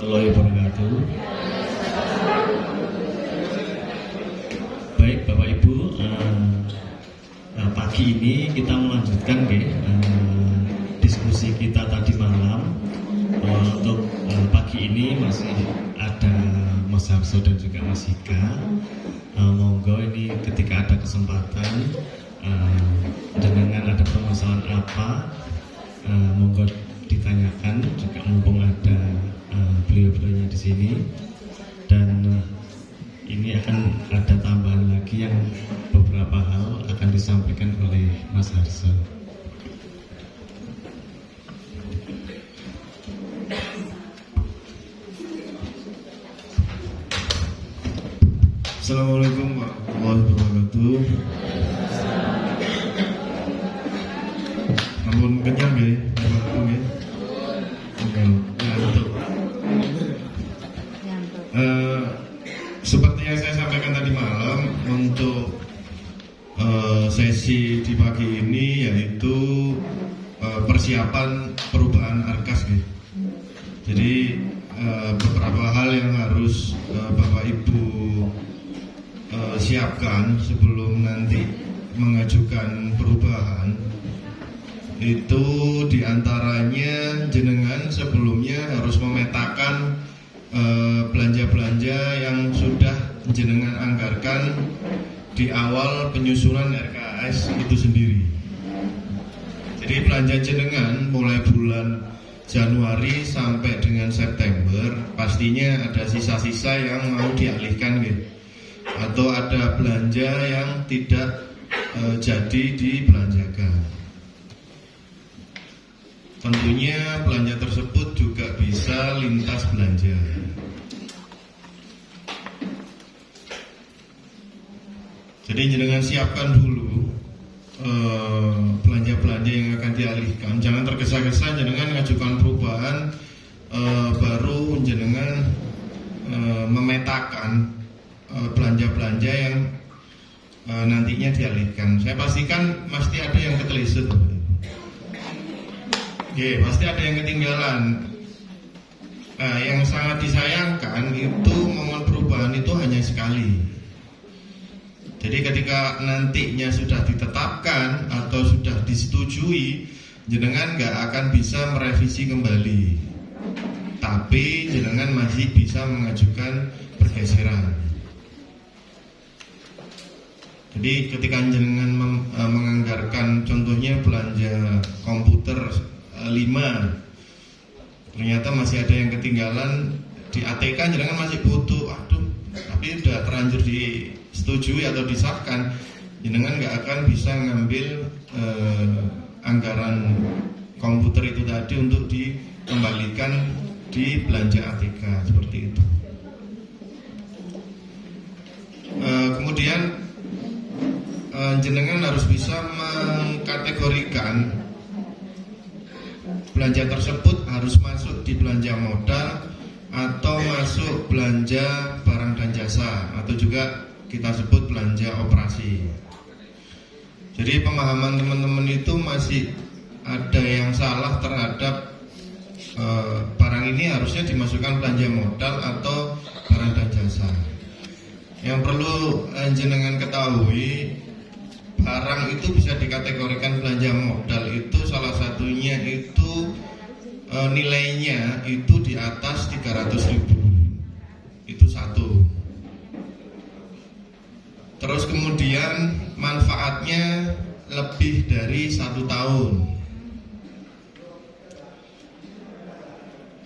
warahmatullahi wabarakatuh. Baik Bapak Ibu, pagi ini kita melanjutkan diskusi kita tadi malam. Untuk pagi ini masih ada Mas Harso dan juga Mas Hika. Monggo ini ketika ada kesempatan dengan ada permasalahan apa, monggo ditanyakan juga mumpung ada beliau-beliaunya di sini. Dan ini akan ada tambahan lagi yang beberapa hal akan disampaikan oleh Mas Harso. Assalamualaikum warahmatullahi wabarakatuh. Ampun kenyang ya, Bapak ya. Seperti yang saya sampaikan tadi malam, untuk sesi di pagi ini yaitu persiapan perubahan Arkas ya. Jadi beberapa hal yang harus Bapak Ibu siapkan sebelum nanti mengajukan perubahan. Itu diantaranya jenengan sebelumnya harus memetakan belanja-belanja yang sudah jenengan anggarkan di awal penyusunan RKS itu sendiri. Jadi belanja jenengan mulai bulan Januari sampai dengan September pastinya ada sisa-sisa yang mau dialihkan gitu. Atau ada belanja yang tidak jadi dibelanjakan. Tentunya belanja tersebut juga bisa lintas belanja. Jadi jangan siapkan dulu belanja-belanja yang akan dialihkan. Jangan tergesa-gesa jangan mengajukan perubahan baru jangan memetakan belanja-belanja yang nantinya dialihkan. Saya pastikan pasti ada yang ketelisut. Oke, pasti ada yang ketinggalan. Yang sangat disayangkan itu momen perubahan itu hanya sekali. Jadi ketika nantinya sudah ditetapkan atau sudah disetujui, jenengan nggak akan bisa merevisi kembali. Tapi jenengan masih bisa mengajukan pergeseran. Jadi ketika jenengan menganggarkan contohnya belanja komputer 5, ternyata masih ada yang ketinggalan di ATK, jenengan masih butuh, tapi sudah terlanjur disetujui atau disahkan, jenengan nggak akan bisa ngambil anggaran komputer itu tadi untuk dikembalikan di belanja ATK seperti itu. Kemudian jenengan harus bisa mengkategorikan belanja tersebut harus masuk di belanja modal atau masuk belanja barang dan jasa, atau juga kita sebut belanja operasi. Jadi pemahaman teman-teman itu masih ada yang salah terhadap barang ini harusnya dimasukkan belanja modal atau barang dan jasa. Yang perlu jenengan ketahui, barang itu bisa dikategorikan belanja modal itu salah satunya itu nilainya itu di atas 300.000. Itu satu. Terus kemudian manfaatnya lebih dari 1 tahun.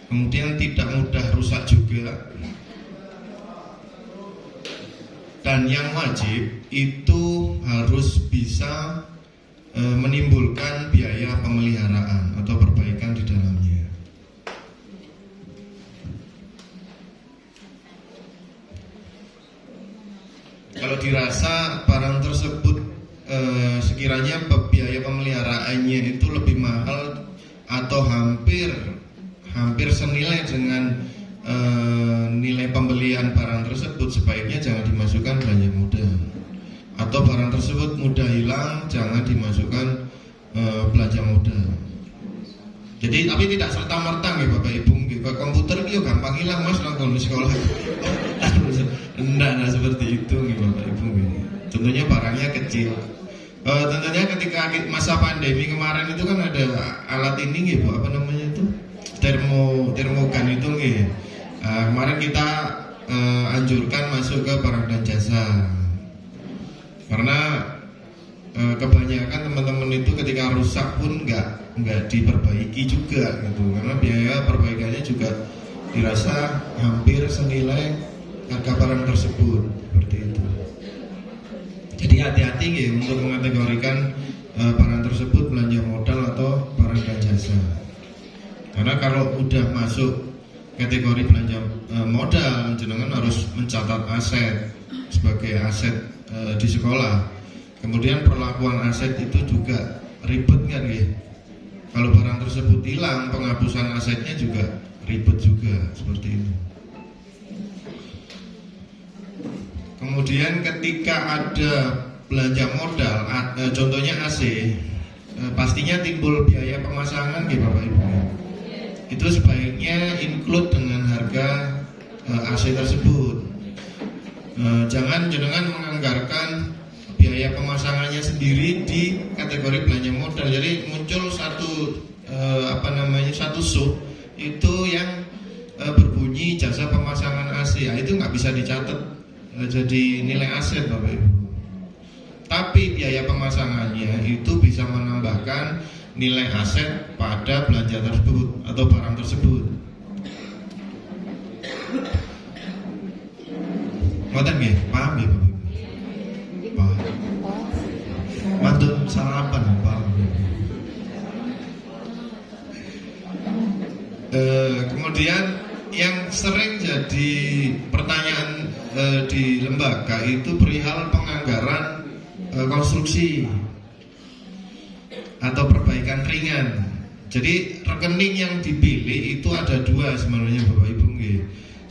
Kemudian tidak mudah rusak juga. Dan yang wajib itu harus bisa menimbulkan biaya pemeliharaan atau perbaikan di dalamnya. Kalau dirasa barang tersebut sekiranya biaya pemeliharaannya itu lebih mahal atau hampir senilai dengan nilai pembelian barang tersebut, sebaiknya jangan dimasukkan belanja modal. Atau barang tersebut mudah hilang, jangan dimasukkan belanja modal. Jadi tapi tidak serta merta nggih Bapak Ibu, nggih komputer iki yo gampang hilang mas langsung di sekolah. Enggak seperti itu nih Bapak Ibu. Tentunya barangnya kecil. Tentunya ketika masa pandemi kemarin itu kan ada alat ini gitu, apa namanya itu, termogan itu gitu. Kemarin kita anjurkan masuk ke barang dan jasa karena kebanyakan teman-teman itu ketika rusak pun nggak diperbaiki juga gitu, karena biaya perbaikannya juga dirasa hampir senilai harga barang tersebut seperti itu. Jadi hati-hati ya untuk mengategorikan barang tersebut belanja modal atau barang dan jasa. Karena kalau udah masuk kategori belanja modal, jenengan harus mencatat aset sebagai aset di sekolah. Kemudian perlakuan aset itu juga ribet kan ya. Kalau barang tersebut hilang, penghapusan asetnya juga ribet juga seperti itu. Kemudian ketika ada belanja modal, contohnya AC, pastinya timbul biaya pemasangan gitu Bapak Ibu. Itu sebaiknya include dengan harga AC tersebut. Jangan jenengan menganggarkan biaya pemasangannya sendiri di kategori belanja modal. Jadi muncul satu sub itu yang berbunyi jasa pemasangan AC. Itu nggak bisa dicatat jadi nilai aset Bapak Ibu. Tapi biaya pemasangannya itu bisa menambahkan nilai aset pada belanja tersebut atau barang tersebut. Ngoten nggih, paham ya Bapak Ibu? Paham. Mantun sarapan paham. Kemudian yang sering jadi pertanyaan di lembaga itu perihal penganggaran konstruksi atau perbaikan ringan. Jadi rekening yang dipilih itu ada dua sebenarnya Bapak Ibu.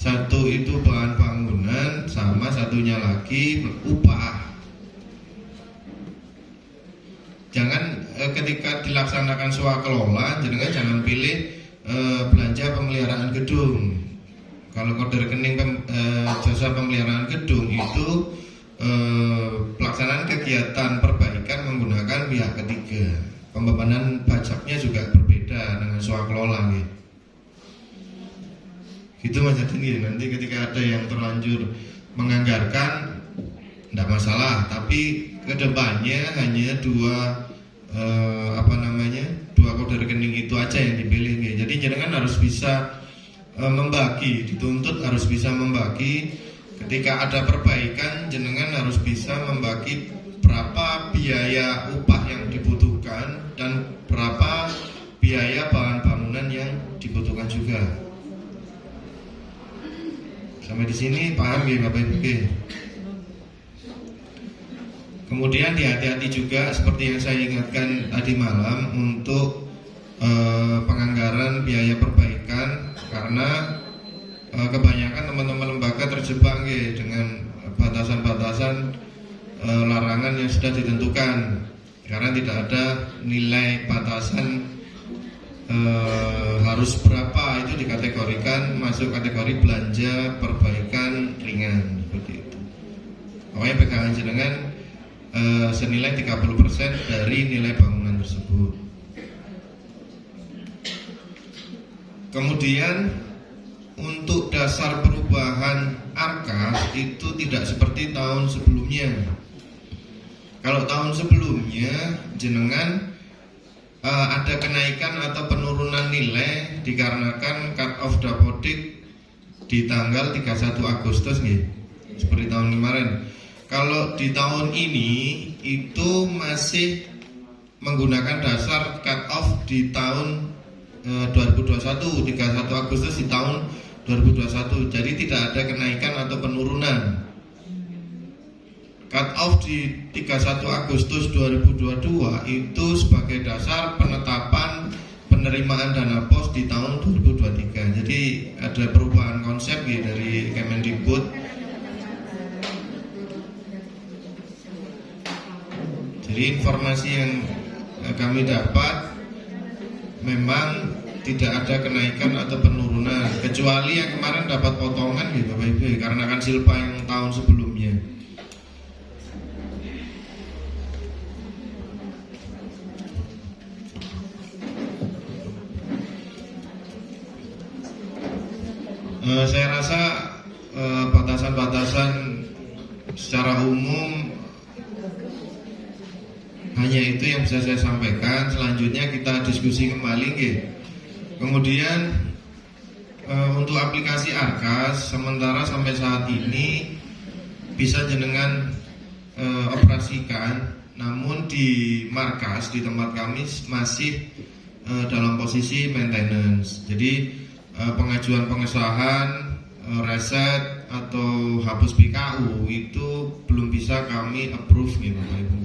Satu itu bahan bangunan, sama satunya lagi upah. Jangan ketika dilaksanakan swakelola, jangan pilih belanja pemeliharaan gedung. Kalau kode rekening jasa pemeliharaan gedung itu pelaksanaan kegiatan perbaikan menggunakan pihak ketiga. Pembebanan pajaknya juga berbeda dengan swakelola gitu. Gitu Mas Jadin. Nanti ketika ada yang terlanjur menganggarkan tidak masalah, tapi kedepannya hanya dua kode rekening itu aja yang dipilih gitu. Jadi jenengan harus bisa membagi, dituntut harus bisa membagi. Ketika ada perbaikan, jenengan harus bisa membagi berapa biaya upah yang dibutuhkan dan berapa biaya bahan bangunan yang dibutuhkan juga. Sampai di sini paham ya Bapak Ibu? Kemudian hati-hati juga seperti yang saya ingatkan tadi malam untuk penganggaran biaya perbaikan, karena kebanyakan teman-teman lembaga terjebak dengan batasan-batasan larangan yang sudah ditentukan, karena tidak ada nilai batasan harus berapa itu dikategorikan masuk kategori belanja perbaikan ringan seperti itu. Pokoknya pegangan jenengan senilai 30% dari nilai bangunan tersebut. Kemudian untuk dasar perubahan arkas itu tidak seperti tahun sebelumnya. Kalau tahun sebelumnya jenengan ada kenaikan atau penurunan nilai dikarenakan cut off dapodik di tanggal 31 Agustus nih, seperti tahun kemarin. Kalau di tahun ini itu masih menggunakan dasar cut off di tahun 2021, 31 Agustus di tahun 2021. Jadi tidak ada kenaikan atau penurunan. Cut off di 31 Agustus 2022 itu sebagai dasar penetapan penerimaan dana pos di tahun 2023. Jadi ada perubahan konsep ya dari Kemendikbud. Jadi informasi yang kami dapat memang tidak ada kenaikan atau penurunan, kecuali yang kemarin dapat potongan ya Bapak Ibu, karena kan silpa yang tahun sebelumnya. Saya rasa batasan-batasan secara umum hanya itu yang bisa saya sampaikan. Selanjutnya kita diskusi kembali nggih. Kemudian untuk aplikasi Arkas sementara sampai saat ini bisa jenengan operasikan, namun di markas di tempat kami masih dalam posisi maintenance. Jadi pengajuan pengesahan, reset atau hapus PKU itu belum bisa kami approve gitu Bapak Ibu.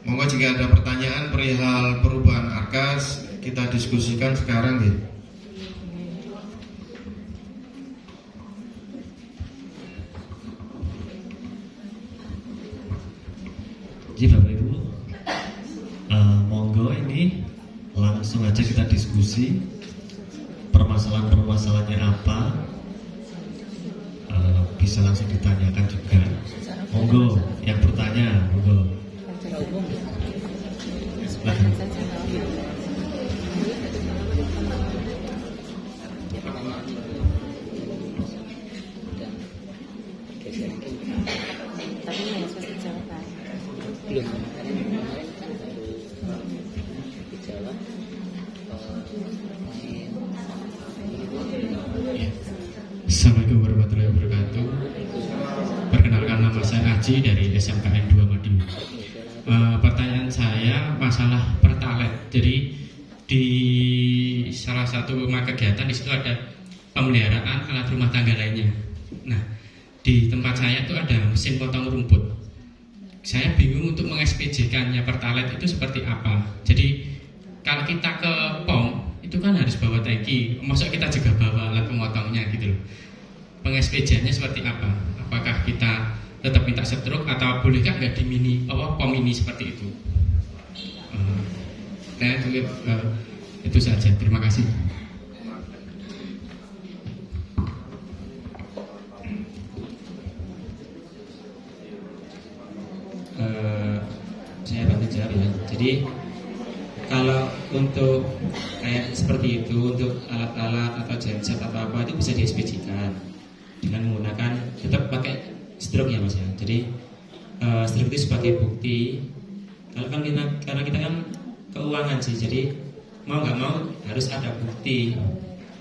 Monggo jika ada pertanyaan perihal perubahan Arkas kita diskusikan sekarang gitu. Jadi Bapak Ibu, monggo ini langsung aja kita diskusi permasalahannya apa, bisa langsung ditanyakan juga. Monggo yang bertanya, monggo. Silahkan. Assalamualaikum warahmatullahi wabarakatuh. Perkenalkan, nama saya Aji dari SMKN 2 Madiun. Pertanyaan saya masalah pertalite. Jadi di salah satu rumah kegiatan di situ ada pemeliharaan alat rumah tangga lainnya. Nah, di tempat saya itu ada mesin potong rumput. Saya bingung untuk meng-SPJ-kannya pertalite itu seperti apa. Jadi kalau kita ke POM itu kan harus bawa tangki, maksudnya kita juga bawa alat pemotongnya gitu loh. Peng-SPJ-nya seperti apa? Apakah kita tetap minta stroke atau bolehkah nggak di POM ini seperti itu? Nah itu saja. Terima kasih. Saya bantu jawab ya. Jadi kalau untuk kayak seperti itu, untuk alat-alat atau genset atau apa itu bisa di-SPJ-kan dengan menggunakan, tetap pakai stroke ya Mas ya. Jadi stroke itu sebagai bukti. Kalau kan karena kita kan keuangan sih, jadi mau nggak mau harus ada bukti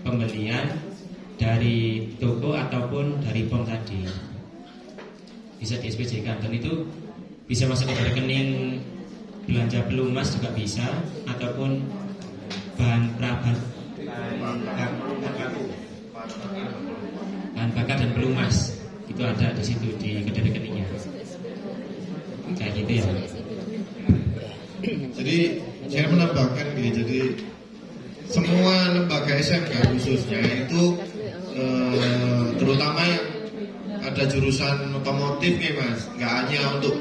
pembelian dari toko ataupun dari POM tadi. Bisa di-SPJ-kan dan itu bisa masuk ke rekening belanja pelumas juga bisa, ataupun bahan bakar dan pelumas itu ada di situ di rekeningnya. Kayak gitu ya. Jadi saya menambahkan gitu, jadi semua lembaga SMK khususnya itu terutama yang ada jurusan otomotif nih Mas, nggak hanya untuk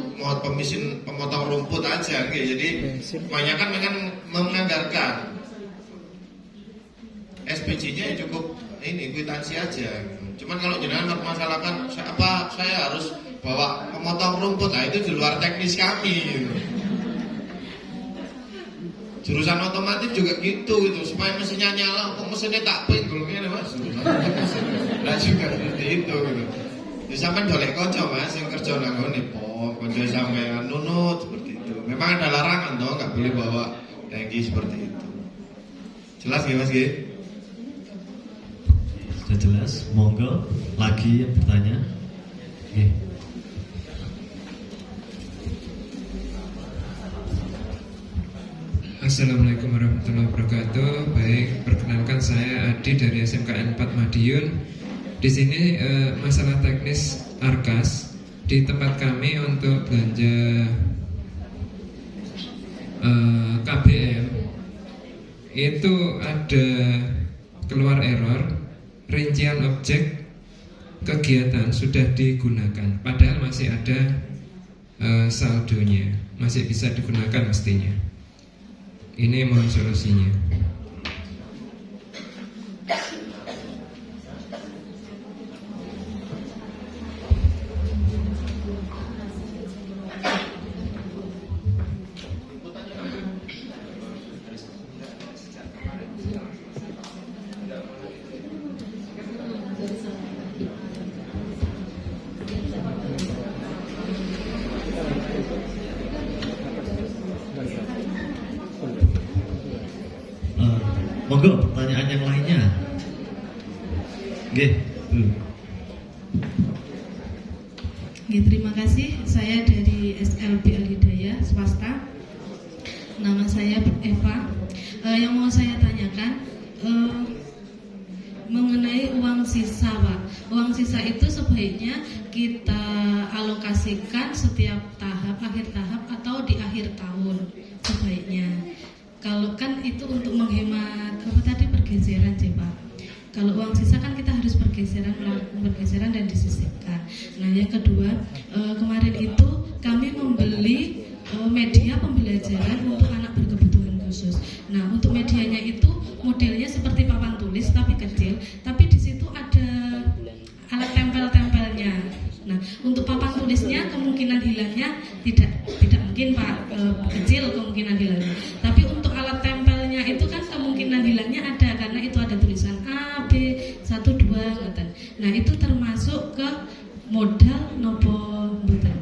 mesin pemotong rumput aja, gitu. Jadi kebanyakan kan menganggarkan SPJ-nya ya cukup ini kwitansi aja. Cuman kalau jenengan mempermasalahkan saya harus bawa pemotong rumput, nah itu di luar teknis kami. Gitu. Jurusan otomotif juga gitu supaya mesinnya nyala, kok mesinnya tak pinggul gini Mas. Nah juga seperti itu gitu. Ya sampai dolek konco Mas yang kerja nangone POM, konco sampean nunut seperti itu. Memang ada larangan toh, nggak boleh bawa tangki seperti itu. Jelas nggih Mas nggih? Sudah jelas. Monggo lagi yang bertanya. Oke. Assalamualaikum warahmatullahi wabarakatuh. Baik, perkenalkan saya Adi dari SMKN 4 Madiun. Di sini masalah teknis Arkas di tempat kami untuk belanja KBM itu ada keluar error rincian objek kegiatan sudah digunakan, padahal masih ada saldonya, masih bisa digunakan mestinya. Ini mohon solusinya. Monggo pertanyaan yang lainnya. Oke, Oke, terima kasih. Saya dari SLB Al-Hidayah swasta. Nama saya Eva. Yang mau saya tanyakan mengenai uang sisa, Pak. Uang sisa itu sebaiknya kita alokasikan setiap tahap, akhir tahap atau di akhir tahun sebaiknya. Kalau kan itu untuk menghemat pergeseran sih, Pak. Kalau uang sisa kan kita harus bergeseran dan disisihkan. Nah, yang kedua, kemarin itu kami membeli media pembelajaran untuk anak berkebutuhan khusus. Nah, untuk medianya itu modelnya seperti papan tulis tapi kecil, tapi di situ ada alat tempel-tempelnya. Nah, untuk papan tulisnya kemungkinan hilangnya tidak mungkin, Pak, kecil kemungkinan hilangnya. Tapi untuk alat tempelnya itu kan kemungkinan hilangnya ada karena itu ada tulisan A, B, 1, 2 ngoten. Nah, itu termasuk ke modal nopo mboten.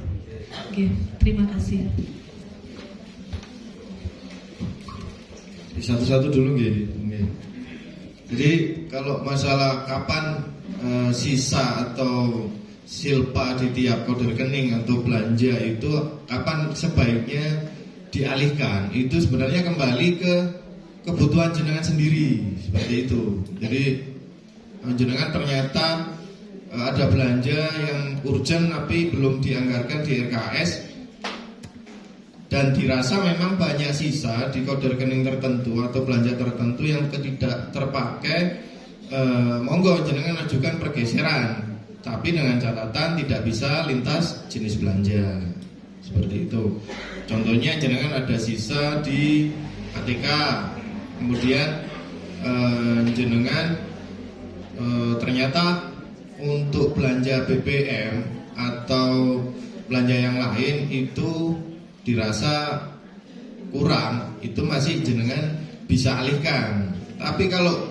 Oke, terima kasih. Satu-satu dulu nggih. Jadi kalau masalah kapan sisa atau silpa di tiap kode rekening atau belanja itu kapan sebaiknya dialihkan, itu sebenarnya kembali ke kebutuhan jenengan sendiri, seperti itu. Jadi jenengan ternyata ada belanja yang urgent tapi belum dianggarkan di RKS dan dirasa memang banyak sisa di kode rekening tertentu atau belanja tertentu yang tidak terpakai, monggo jenengan ajukan pergeseran, tapi dengan catatan tidak bisa lintas jenis belanja, seperti itu. Contohnya jenengan ada sisa di ATK, kemudian jenengan ternyata untuk belanja BBM atau belanja yang lain itu dirasa kurang, itu masih jenengan bisa alihkan. Tapi kalau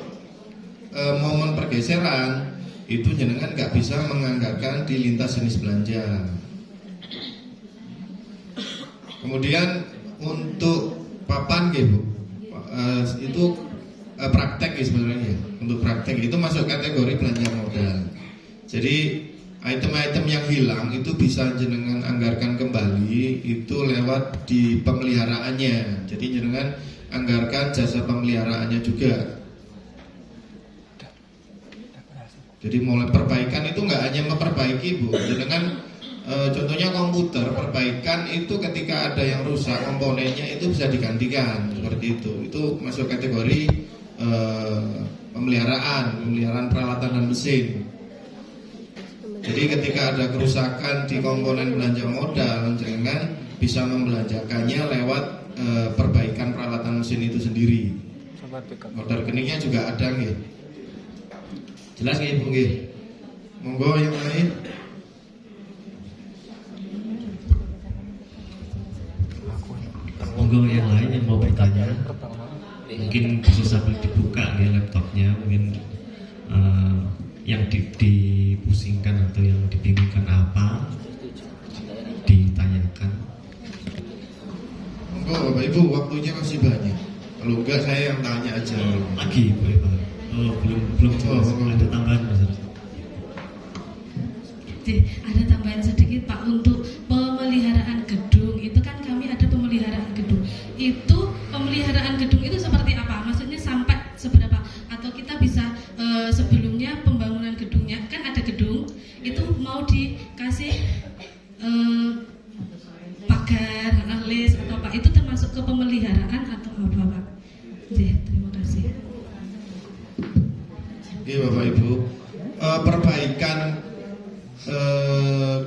momen pergeseran itu jenengan nggak bisa menganggarkan di lintas jenis belanja. Kemudian untuk papan gitu, itu praktek ya sebenarnya. Untuk praktek itu masuk kategori belanja modal. Jadi item-item yang hilang itu bisa jenengan anggarkan kembali itu lewat di pemeliharaannya. Jadi jenengan anggarkan jasa pemeliharaannya juga. Jadi mulai perbaikan itu nggak hanya memperbaiki, Bu. Jenengan contohnya komputer, perbaikan itu ketika ada yang rusak komponennya itu bisa digantikan, seperti itu. Itu masuk kategori pemeliharaan peralatan dan mesin. Jadi ketika ada kerusakan di komponen belanja modal, jenengan bisa membelanjakannya lewat perbaikan peralatan mesin itu sendiri. Kode rekeningnya juga ada nggih. Jelas nggih, Bu nggih? Monggo yang lain. Monggo yang lain yang mau bertanya. Mungkin bisa sambil dibuka nih laptopnya, mungkin yang dipusingkan atau yang dibingungkan apa ditanyakan. Monggo Bapak Ibu, waktunya masih banyak. Kalau enggak saya yang tanya aja. Lagi boleh Pak. Belum jelas. Ada tambahan Mas? Ada tambahan sedikit, Pak, untuk pemeliharaan gedung. Itu kan kami ada pemeliharaan gedung. Itu pemeliharaan gedung itu seperti apa? Maksudnya sampai seberapa? Atau kita bisa sebelumnya pembangunan gedungnya kan ada gedung itu mau dikasih pagar, list atau apa? Itu termasuk ke pemeliharaan atau apa, Pak? Terima kasih. Iya Bapak Ibu,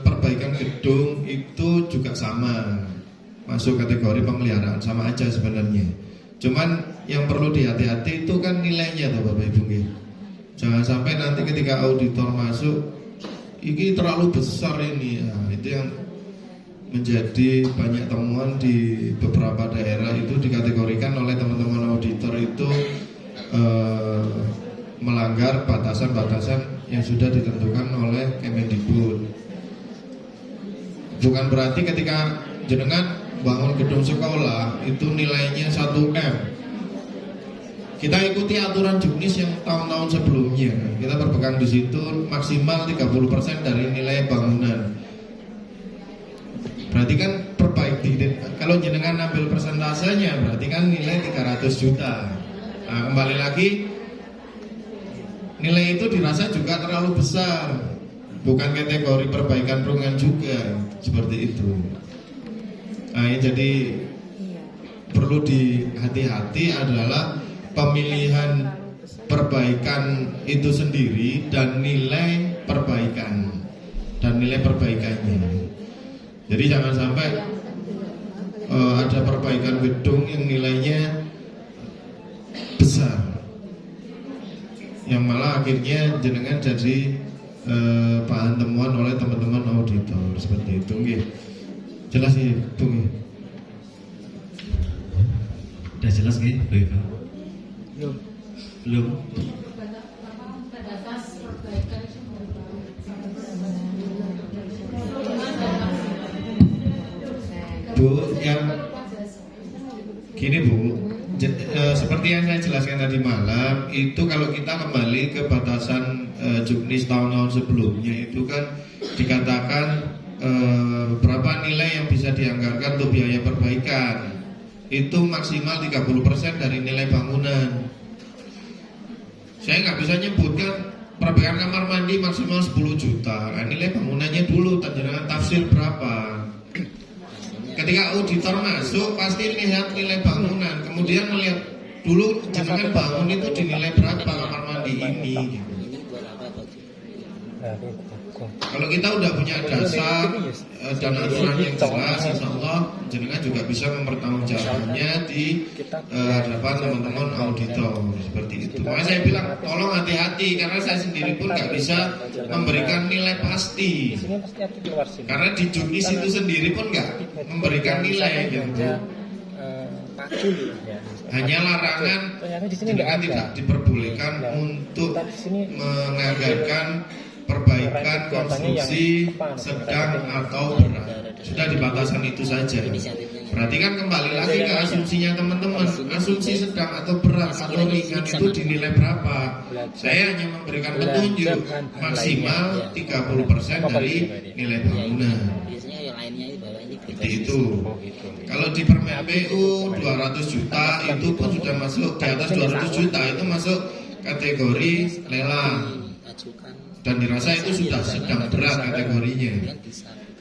perbaikan gedung itu juga sama, masuk kategori pemeliharaan, sama aja sebenarnya. Cuman yang perlu dihati-hati itu kan nilainya tuh Bapak Ibu nggih. Jangan sampai nanti ketika auditor masuk ini terlalu besar ini. Nah, itu yang menjadi banyak temuan di beberapa daerah itu dikategorikan oleh teman-teman auditor itu melanggar batasan-batasan yang sudah ditentukan oleh Kemendikbud. Bukan berarti ketika jenengan bangun gedung sekolah itu nilainya 1M. Kita ikuti aturan juknis yang tahun-tahun sebelumnya. Kita berpegang di situ maksimal 30% dari nilai bangunan. Berarti kan perbaiki. Kalau jenengan ambil persentasenya berarti kan nilai 300 juta. Nah, kembali lagi nilai itu dirasa juga terlalu besar. Bukan kategori perbaikan ruangan juga. Seperti itu. Nah, jadi perlu dihati-hati adalah pemilihan perbaikan itu sendiri dan nilai perbaikan dan nilai perbaikannya. Jadi jangan sampai ada perbaikan gedung yang nilainya besar, yang malah akhirnya jenengan jadi bahan temuan oleh teman-teman auditor seperti itu. Jelas ya, Bung? Udah jelas nggih, Bu Eva? Belum. Bu, yang gini Bu, seperti yang saya jelaskan tadi malam, itu kalau kita kembali ke batasan juknis tahun-tahun sebelumnya itu kan dikatakan berapa nilai yang bisa dianggarkan untuk biaya perbaikan. Itu maksimal 30% dari nilai bangunan. Saya nggak bisa nyebutkan perbaikan kamar mandi maksimal 10 juta. Nah, nilai bangunannya dulu, jangan tafsir berapa. Ketika auditor masuk pasti lihat nilai bangunan, kemudian melihat dulu jangan bangun itu dinilai berapa kamar mandi ini. Gitu. Kalau kita udah punya dasar dan aturan yang jelas, insya Allah jenengan juga bisa mempertanggungjawabkannya di hadapan teman-teman auditor seperti itu. Makanya saya bilang tolong hati-hati karena saya sendiri pun nggak bisa memberikan nilai pasti. Karena di juknis itu sendiri pun nggak memberikan nilai gitu. Hanya larangan jenengan tidak diperbolehkan untuk menganggarkan perbaikan konstruksi sedang atau berat. Sudah di batasan itu saja. Berarti kan kembali lagi ke asumsinya teman-teman. Asumsi sedang atau berat atau ringan itu dinilai berapa? Saya hanya memberikan petunjuk maksimal 30% dari nilai bangunan. Seperti itu. Kalau di Permen PU 200 juta itu pun sudah masuk, di atas 200 juta itu masuk kategori lelang. Dan dirasa itu sudah sedang berat kategorinya.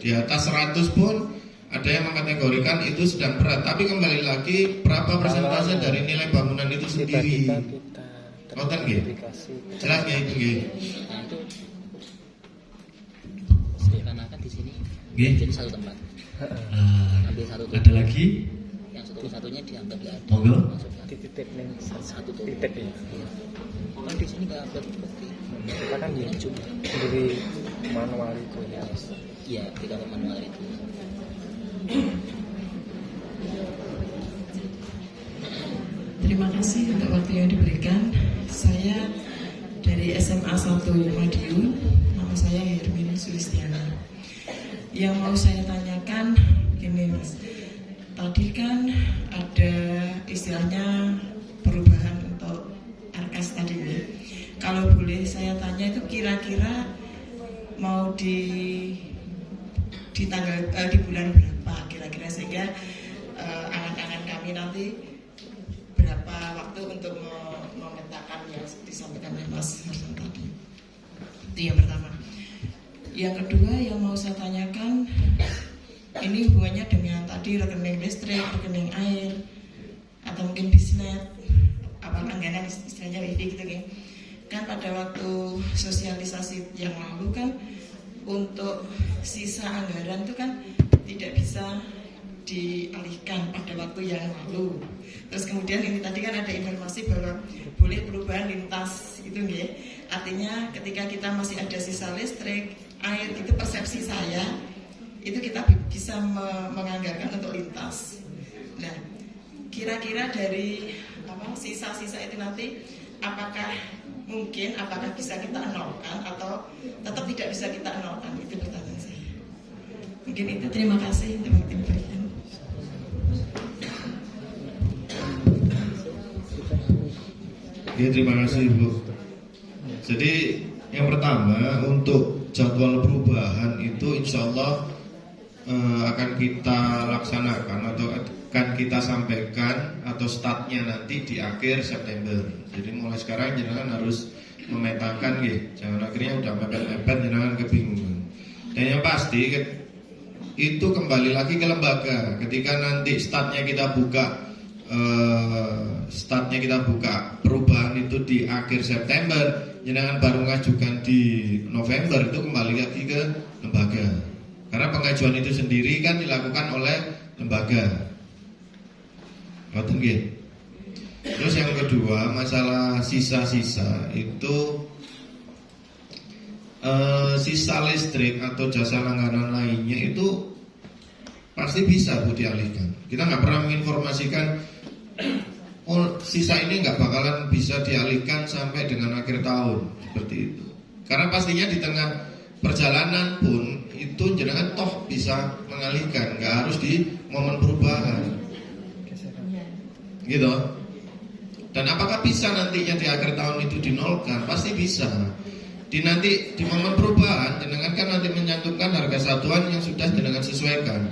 Di atas 100 pun ada yang mengkategorikan itu sedang berat. Tapi kembali lagi berapa persentase dari nilai bangunan itu sendiri. Nonton nggih? Jelas nggih itu nggih? Sederhanakan di sini. Jadi satu tempat. Ambil satu tempat. Ada lagi? Yang satu-satunya dianggap ya. Monggo. Titik satu titik ya. Kan di sini nggak ada titik. Kita kan ya sendiri manual itu ya. Iya, kita manual itu. Terima kasih untuk waktu yang diberikan. Saya dari SMA 1 Madiun, nama saya Hermin Sulistiana. Yang mau saya tanyakan gini Mas, tadi kan ada istilahnya perubahan untuk Arkas tadi ya. Kalau boleh saya tanya itu kira-kira mau di tanggal di bulan berapa kira-kira sehingga angan-angan kami nanti berapa waktu untuk memetakan yang disampaikan oleh Mas Harsan tadi. Itu yang pertama. Yang kedua yang mau saya tanyakan ini hubungannya dengan tadi rekening listrik, rekening air atau mungkin bisnet apa langganan istilahnya wifi gitu kan. Kan pada waktu sosialisasi yang lalu kan untuk sisa anggaran itu kan tidak bisa dialihkan pada waktu yang lalu. Terus kemudian ini tadi kan ada informasi bahwa boleh perubahan lintas itu nggih. Artinya ketika kita masih ada sisa listrik, air, itu persepsi saya itu kita bisa menganggarkan untuk lintas. Nah, kira-kira dari sisa-sisa itu nanti apakah bisa kita nolkan atau tetap tidak bisa kita nolkan, itu pertanyaan saya. Mungkin itu, terima kasih untuk waktu diberikan. Ya, terima kasih Bu. Jadi yang pertama untuk jadwal perubahan itu insya Allah akan kita laksanakan atau akan kita sampaikan atau startnya nanti di akhir September. Jadi mulai sekarang jangan harus memetakan jangan akhirnya udah mepet-mepet jangan kebingungan. Dan yang pasti itu kembali lagi ke lembaga. Ketika nanti startnya kita buka perubahan itu di akhir September, jangan baru mengajukan di November, itu kembali lagi ke lembaga. Karena pengajuan itu sendiri kan dilakukan oleh lembaga. Betul nggih? Terus yang kedua, masalah sisa-sisa itu sisa listrik atau jasa langganan lainnya itu pasti bisa Bu dialihkan. Kita nggak pernah menginformasikan sisa ini nggak bakalan bisa dialihkan sampai dengan akhir tahun seperti itu. Karena pastinya di tengah perjalanan pun itu jenengan toh bisa mengalihkan, nggak harus di momen perubahan, gitu. Dan apakah bisa nantinya di akhir tahun itu dinolkan? Pasti bisa. Nanti di momen perubahan jenengan kan nanti menyantumkan harga satuan yang sudah jenengan sesuaikan.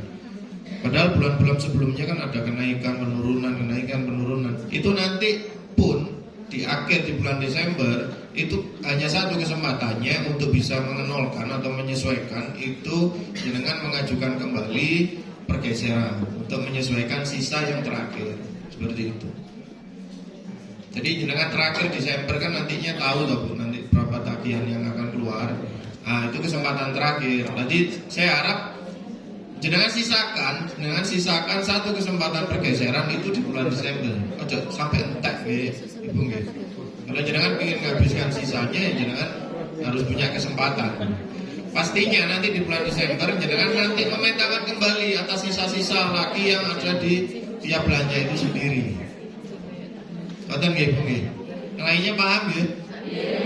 Padahal bulan-bulan sebelumnya kan ada kenaikan penurunan. Itu nanti pun di akhir di bulan Desember itu hanya satu kesempatannya untuk bisa mengenolkan atau menyesuaikan, itu jenengan mengajukan kembali pergeseran untuk menyesuaikan sisa yang terakhir seperti itu. Jadi jenengan terakhir Desember kan nantinya tahu toh Bu nanti berapa tagihan yang akan keluar. Nah, itu kesempatan terakhir. Jadi saya harap jenengan sisakan satu kesempatan pergeseran itu di bulan Desember. Ojo sampai entek Ibu nggih. Kalau jenengan ingin menghabiskan sisanya, jenengan harus punya kesempatan. Pastinya nanti di bulan Desember jenengan nanti memetakan kembali atas sisa-sisa lagi yang ada di tiap belanja itu sendiri. Betul nggih Bu nggih? Lainnya paham ya?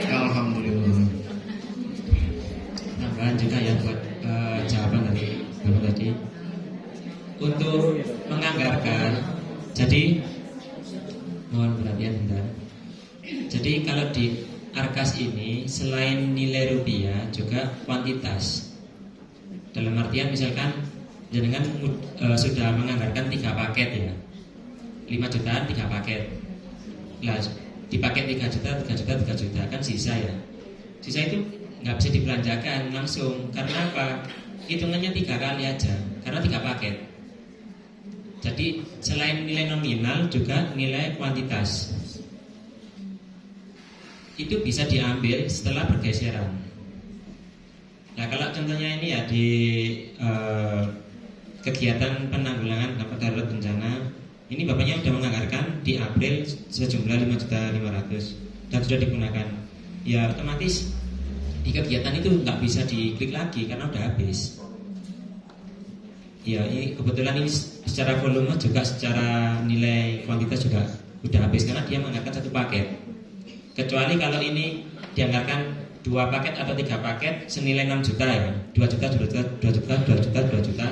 Alhamdulillah. Tambahan juga ya buat jawaban dari Bapak tadi. Untuk menganggarkan, jadi mohon perhatian bentar. Jadi kalau di Arkas ini selain nilai rupiah juga kuantitas. Dalam artian misalkan jenengan sudah menganggarkan 3 paket ya, 5 jutaan 3 paket. Lah di paket 3 juta kan sisa ya. Sisa itu nggak bisa dibelanjakan langsung. Karena apa? Hitungannya 3 kali aja. Karena 3 paket. Jadi selain nilai nominal juga nilai kuantitas. Itu bisa diambil setelah pergeseran. Nah kalau contohnya ini ya di kegiatan penanggulangan dampak darurat bencana, ini bapaknya sudah menganggarkan di April sejumlah 5.500.000 dan sudah digunakan. Ya otomatis di kegiatan itu nggak bisa diklik lagi karena udah habis. Ya ini kebetulan ini secara volume juga secara nilai kuantitas juga udah habis karena dia menganggarkan 1 paket. Kecuali kalau ini dianggarkan 2 paket atau 3 paket senilai 6 juta ya, 2 juta,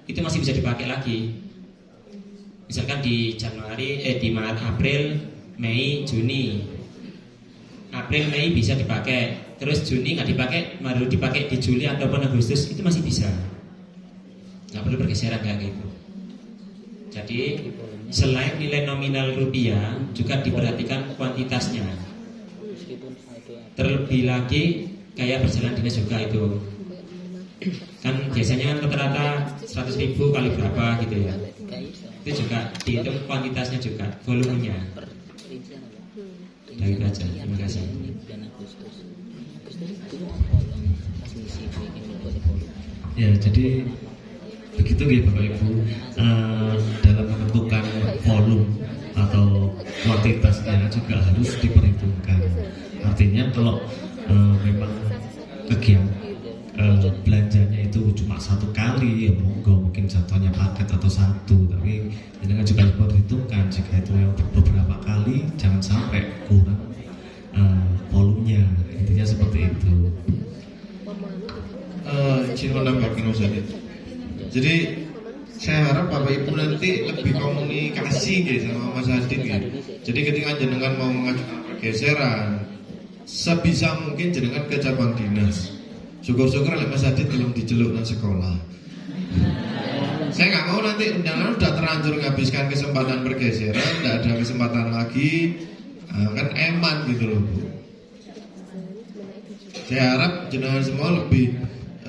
itu masih bisa dipakai lagi. Misalkan di di Maret, April, Mei, Juni. April, Mei bisa dipakai, terus Juni nggak dipakai, baru dipakai di Juli ataupun Agustus, itu masih bisa. Nggak perlu pergeseran kayak gitu. Jadi selain nilai nominal rupiah juga diperhatikan kuantitasnya. Terlebih lagi kayak perjalanan dinas juga itu. Kan biasanya kan rata-rata 100.000 kali berapa gitu ya. Itu juga dihitung kuantitasnya juga, volumenya. Dari itu aja, terima kasih. Ya, jadi Begitu ya Bapak Ibu. Dalam menentukan volume atau kuantitasnya juga harus diperhitungkan. Artinya kalau memang kegiatan belanjanya itu cuma satu kali, ya monggo mungkin jatuhnya paket atau satu, tapi dengan juga harus diperhitungkan jika itu yang beberapa kali, jangan sampai kurang volumenya. Intinya seperti itu. Izin menambahkan Ustaz. Jadi saya harap Bapak Ibu nanti lebih komunikasi gitu sama Mas Adin gitu. Jadi ketika jenengan mau mengajukan pergeseran, sebisa mungkin jenengan ke cabang dinas. Syukur-syukur oleh Mas Adin belum diceluk nang sekolah. Saya nggak mau nanti jangan udah terlanjur menghabiskan kesempatan pergeseran, nggak ada kesempatan lagi, kan eman gitu loh Bu. Saya harap jenengan semua lebih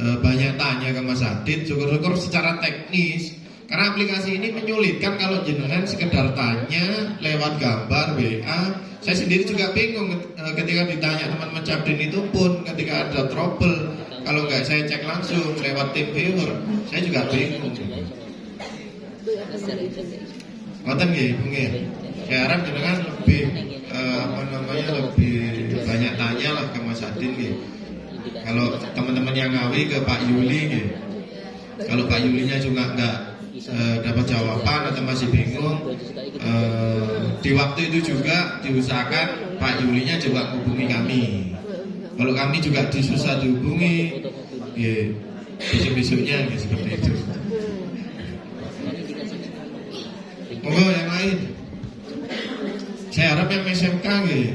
banyak tanya ke Mas Adit, syukur-syukur secara teknis. Karena aplikasi ini menyulitkan kalau jenengan sekedar tanya lewat gambar WA. Saya sendiri juga bingung ketika ditanya teman Mencabdin itu pun ketika ada trouble, kalau nggak saya cek langsung lewat tim viewer, saya juga bingung. Ngoten nggih, Ibu nggih. Saya harap jenengan lebih lebih banyak tanya lah ke Mas Adin nggih. Kalau teman-teman yang ngawi ke Pak Yuli nggih. Kalau Pak Yulinya juga nggak dapat jawaban atau masih bingung, di waktu itu juga diusahakan Pak Yulinya juga hubungi kami. Kalau kami juga disusah dihubungi, ya, besok-besoknya ya, seperti itu. Monggo yang lain. Saya harap yang SMK ya,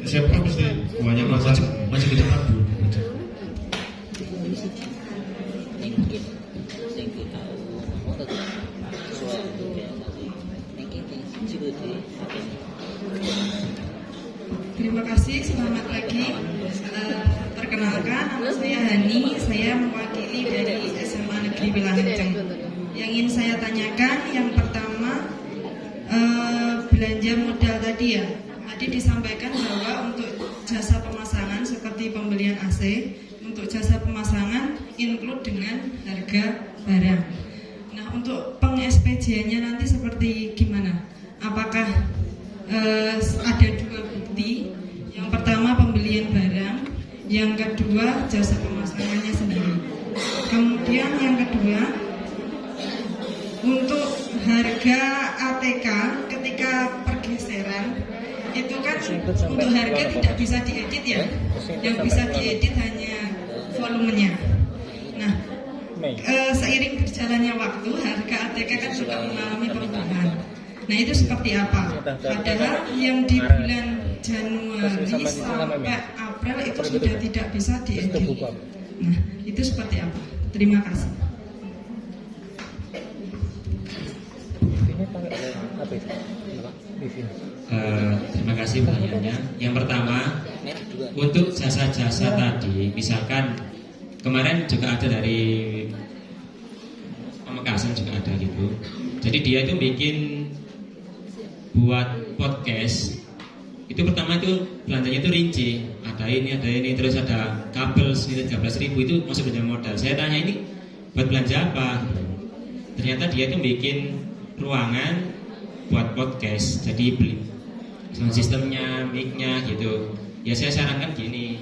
SMK pasti banyak masalah. Masih ke depan Bu. Terima kasih, selamat pagi. Perkenalkan, nama saya Hani, saya mewakili dari SMA Negeri Wilangenceng. Yang ingin saya tanyakan, yang pertama belanja modal tadi ya. Tadi disampaikan bahwa untuk jasa pemasangan seperti pembelian AC, untuk jasa pemasangan include dengan harga barang. Nah, untuk peng-SPJ-nya nanti seperti gimana? Apakah ada dua bukti? Yang pertama pembelian barang, yang kedua jasa pemasangannya sendiri. Kemudian yang kedua, untuk harga ATK ketika pergeseran itu kan untuk harga tidak bisa diedit ya, yang bisa diedit hanya volumenya. Nah, seiring berjalannya waktu harga ATK kan juga mengalami perubahan. Nah, itu seperti apa? Padahal yang di bulan Januari sampai April itu sudah tidak bisa diedit. Nah, itu seperti apa? Terima kasih. Terima kasih pertanyaannya. Yang pertama, untuk jasa-jasa tadi, misalkan kemarin juga ada dari Pamekasan juga ada gitu. Jadi dia itu bikin buat podcast. Itu pertama itu belanjanya itu rinci, ada ini, terus ada kabel senilai 13.000 itu masuk belanja modal. Saya tanya ini buat belanja apa? Ternyata dia itu bikin ruangan buat podcast, jadi beli sound sistemnya, mic-nya gitu. Ya saya sarankan gini,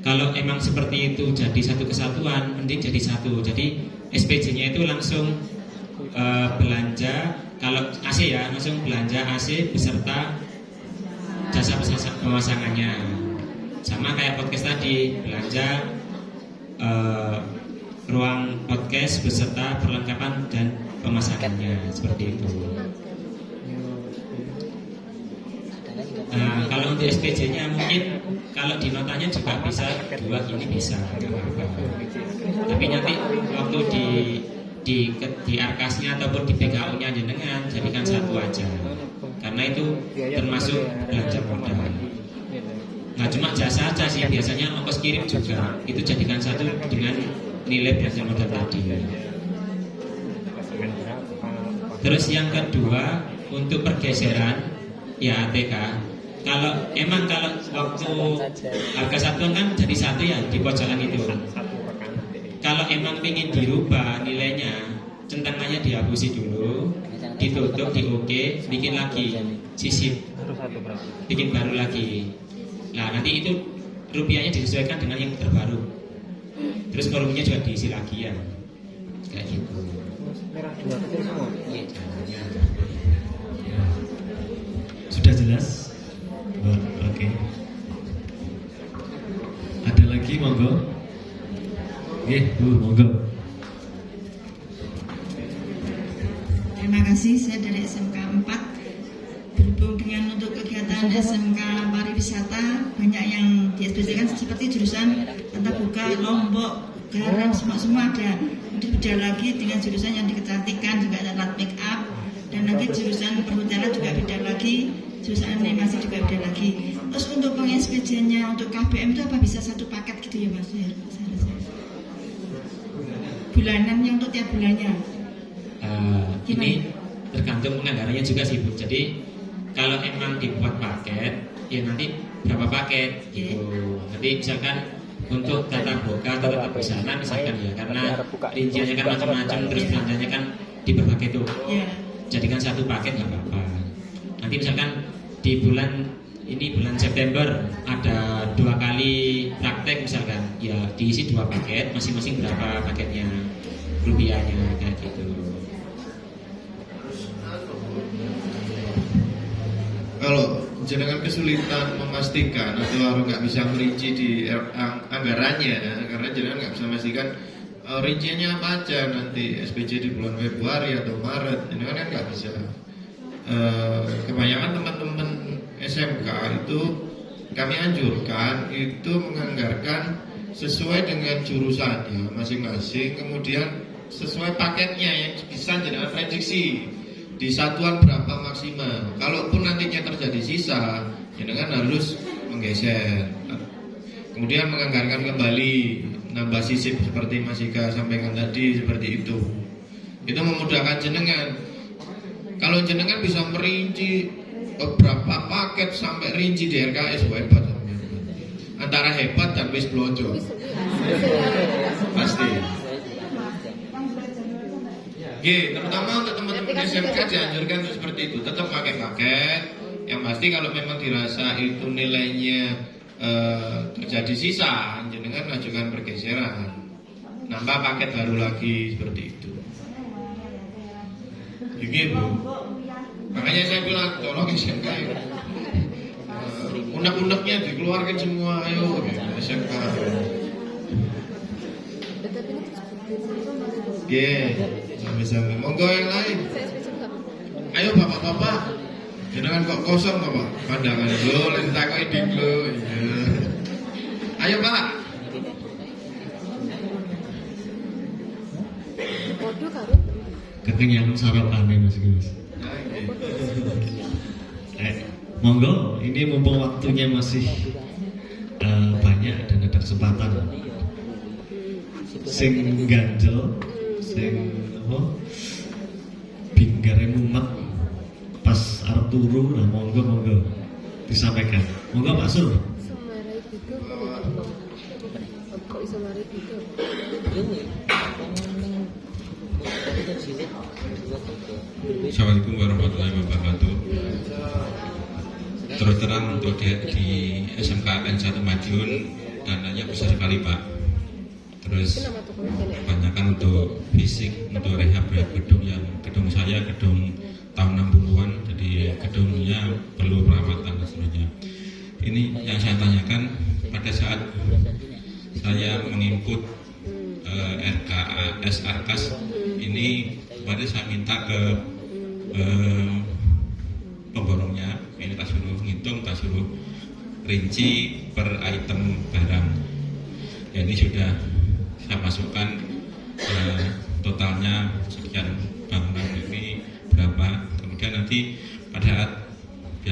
kalau emang seperti itu jadi satu kesatuan, mending jadi satu. Jadi SPJ-nya itu langsung belanja, kalau AC ya langsung belanja AC beserta jasa pemasangannya. Sama kayak podcast tadi, belanja ruang podcast beserta perlengkapan dan pemasangannya, seperti itu. Nah, kalau untuk SPJ-nya mungkin kalau di notanya juga bisa dua gini bisa, nggak apa-apa. Tapi nanti waktu di arkasnya ataupun di PKU-nya jenengan jadikan satu aja, karena itu termasuk belanja modal. Nggak cuma jasa aja sih, biasanya ongkos kirim juga itu jadikan satu dengan nilai belanja modal tadi. Terus yang kedua untuk pergeseran ya ATK. Kalau waktu harga satuan kan jadi satu ya di pojokan itu. Kalau emang ingin dirubah nilainya, centangannya dihapusi dulu, ditutup, di oke, bikin lagi, sisip, bikin baru lagi. Nah nanti itu rupiahnya disesuaikan dengan yang terbaru. Terus volumenya juga diisi lagi ya, kayak gitu. Merah dua kecil semua. Sudah jelas? Oke. Ada lagi monggo? Bu, monggo. Terima kasih, saya dari SMK 4. Berhubung dengan untuk kegiatan SMK pariwisata, banyak yang diespesialkan seperti jurusan tata buka, lombok, garam, semua ada. Nanti beda lagi dengan jurusan yang dikecantikan, juga ada art make up, dan nanti jurusan perhotelan juga beda lagi, jurusan animasi juga beda lagi. Terus untuk peng-SPJ-nya untuk KBM itu apa bisa satu paket gitu ya Mas? Bulanannya untuk tiap bulannya? Ini tergantung penganggarannya juga sih Bu. Jadi kalau emang dibuat paket, ya nanti berapa paket gitu. Nanti misalkan untuk tata boga atau tata busana misalkan ya, karena rinciannya kan macam-macam, terus belanjanya kan di berbagai tuh. Jadikan satu paket nggak apa-apa. Nanti misalkan di bulan ini bulan September ada 2 kali praktek misalkan, ya diisi 2 paket, masing-masing berapa paketnya, rupiahnya kayak gitu. Kalau jenengan kesulitan memastikan atau nggak bisa merinci di anggarannya, karena jenengan nggak bisa memastikan rinciannya apa aja nanti SPJ di bulan Februari atau Maret, jenengan kan nggak bisa. Kebanyakan teman-teman SMK itu kami anjurkan itu menganggarkan sesuai dengan jurusannya masing-masing, kemudian sesuai paketnya yang bisa jenengan prediksi. Di satuan berapa maksimal. Kalaupun nantinya terjadi sisa, jenengan harus menggeser. Kemudian menganggarkan kembali, nambah sisip seperti Mas Ika sampaikan tadi, seperti itu. Itu memudahkan jenengan. Kalau jenengan bisa merinci berapa paket sampai rinci di RKS, hebat. Antara hebat dan wis blonjo. Pasti. Terutama untuk teman-teman SMK dianjurkan seperti itu, tetap pakai paket. Yang pasti kalau memang dirasa itu nilainya terjadi sisa, jenengan ajukan pergeseran, nambah paket baru lagi seperti itu. Begitu. Makanya saya bilang tolong SMK unek-uneknya dikeluarkan semua, ayo SMK. Sampai-sampai. Monggo yang lain. Ayo bapak-bapak. Jangan kok kosong bapak. Pandangan lo, lentak kok iding lo. Ayo pak. Kekenyangan sarapan ya Mas Gus. Monggo, ini mumpung waktunya masih banyak dan ada kesempatan. Sing ganjel, sing binggare mumet pas arep turu, nah monggo disampaikan. Monggo Pak Sur. Assalamualaikum warahmatullahi wabarakatuh. Terus terang untuk di SMK N1 Madiun dananya besar sekali Pak. Terus kebanyakan untuk fisik, untuk rehab gedung saya gedung tahun 60-an, jadi gedungnya perlu perawatan dan seterusnya. Ini yang saya tanyakan pada saat saya menginput RKAS Arkas ini, kemarin saya minta ke pemborongnya, ini tak suruh ngitung, tak suruh rinci per item barang. Ya, ini sudah saya masukkan totalnya sekian bangunan ini berapa. Kemudian nanti pada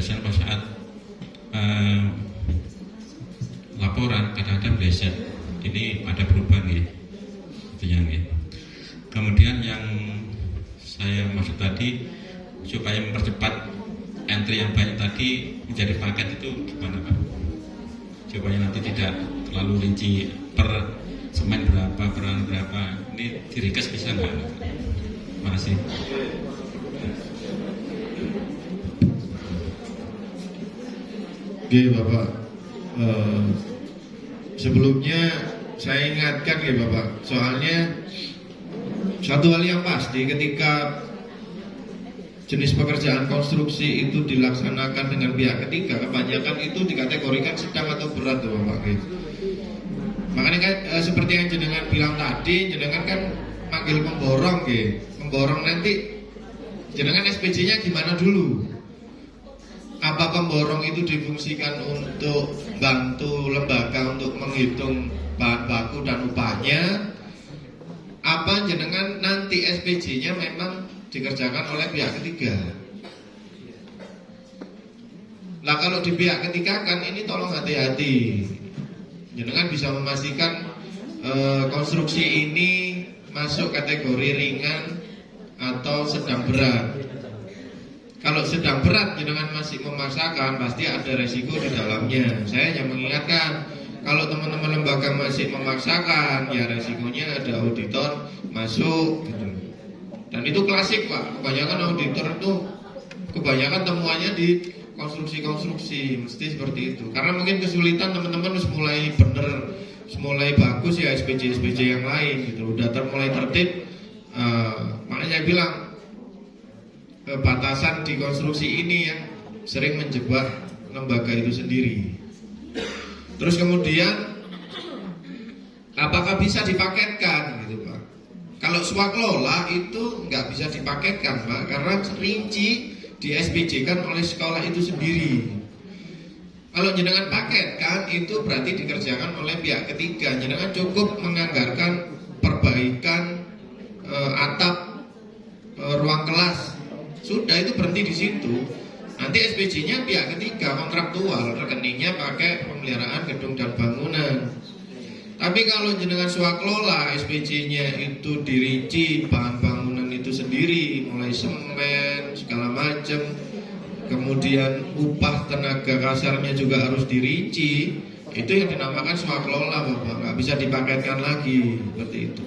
saat laporan kadang-kadang meleset. Ini ada perubahan ya, itu yang ya. Kemudian yang saya maksud tadi supaya mempercepat entry yang banyak tadi menjadi paket itu gimana Pak? Supaya nanti tidak terlalu rinci per semen berapa, peran berapa. Ini diringkas bisa nggak? Terima kasih. Oke Bapak, sebelumnya saya ingatkan ya Bapak, soalnya satu hal yang pasti ketika jenis pekerjaan konstruksi itu dilaksanakan dengan pihak ketiga, kebanyakan itu dikategorikan sedang atau berat tuh Bapak. Makanya kan seperti yang jenengan bilang tadi, jenengan kan manggil pemborong gitu. Pemborong nanti jenengan SPJ-nya gimana dulu? Apa pemborong itu difungsikan untuk bantu lembaga untuk menghitung bahan baku dan upahnya? Apa jenengan nanti SPJ-nya memang dikerjakan oleh pihak ketiga? Lah kalau di pihak ketiga kan ini tolong hati-hati. Jenengan bisa memastikan konstruksi ini masuk kategori ringan atau sedang berat. Kalau sedang berat jenengan masih memaksakan, pasti ada resiko di dalamnya. Saya hanya mengingatkan, kalau teman-teman lembaga masih memaksakan, ya resikonya ada auditor masuk gitu. Dan itu klasik Pak, kebanyakan auditor itu kebanyakan temuannya di konstruksi-konstruksi, mesti seperti itu. Karena mungkin kesulitan teman-teman harus mulai bener, mulai bagus ya SPJ yang lain gitu. Udah mulai tertib, makanya saya bilang batasan di konstruksi ini yang sering menjebak lembaga itu sendiri. Terus kemudian apakah bisa dipaketkan gitu Pak? Kalau swaklola itu nggak bisa dipaketkan Pak, karena rinci di SPJ kan oleh sekolah itu sendiri. Kalau jenengan paketkan itu berarti dikerjakan oleh pihak ketiga. Jenengan cukup menganggarkan perbaikan atap ruang kelas. Sudah itu berhenti di situ. Nanti SPJ-nya pihak ketiga kontraktual, rekeningnya pakai pemeliharaan gedung dan bangunan. Tapi kalau jenengan swaklola SPJ-nya itu dirinci bahan bangunan itu sendiri, mulai semen segala macam, kemudian upah tenaga kasarnya juga harus dirinci. Itu yang dinamakan swaklola Bapak, nggak bisa dipaketkan lagi seperti itu.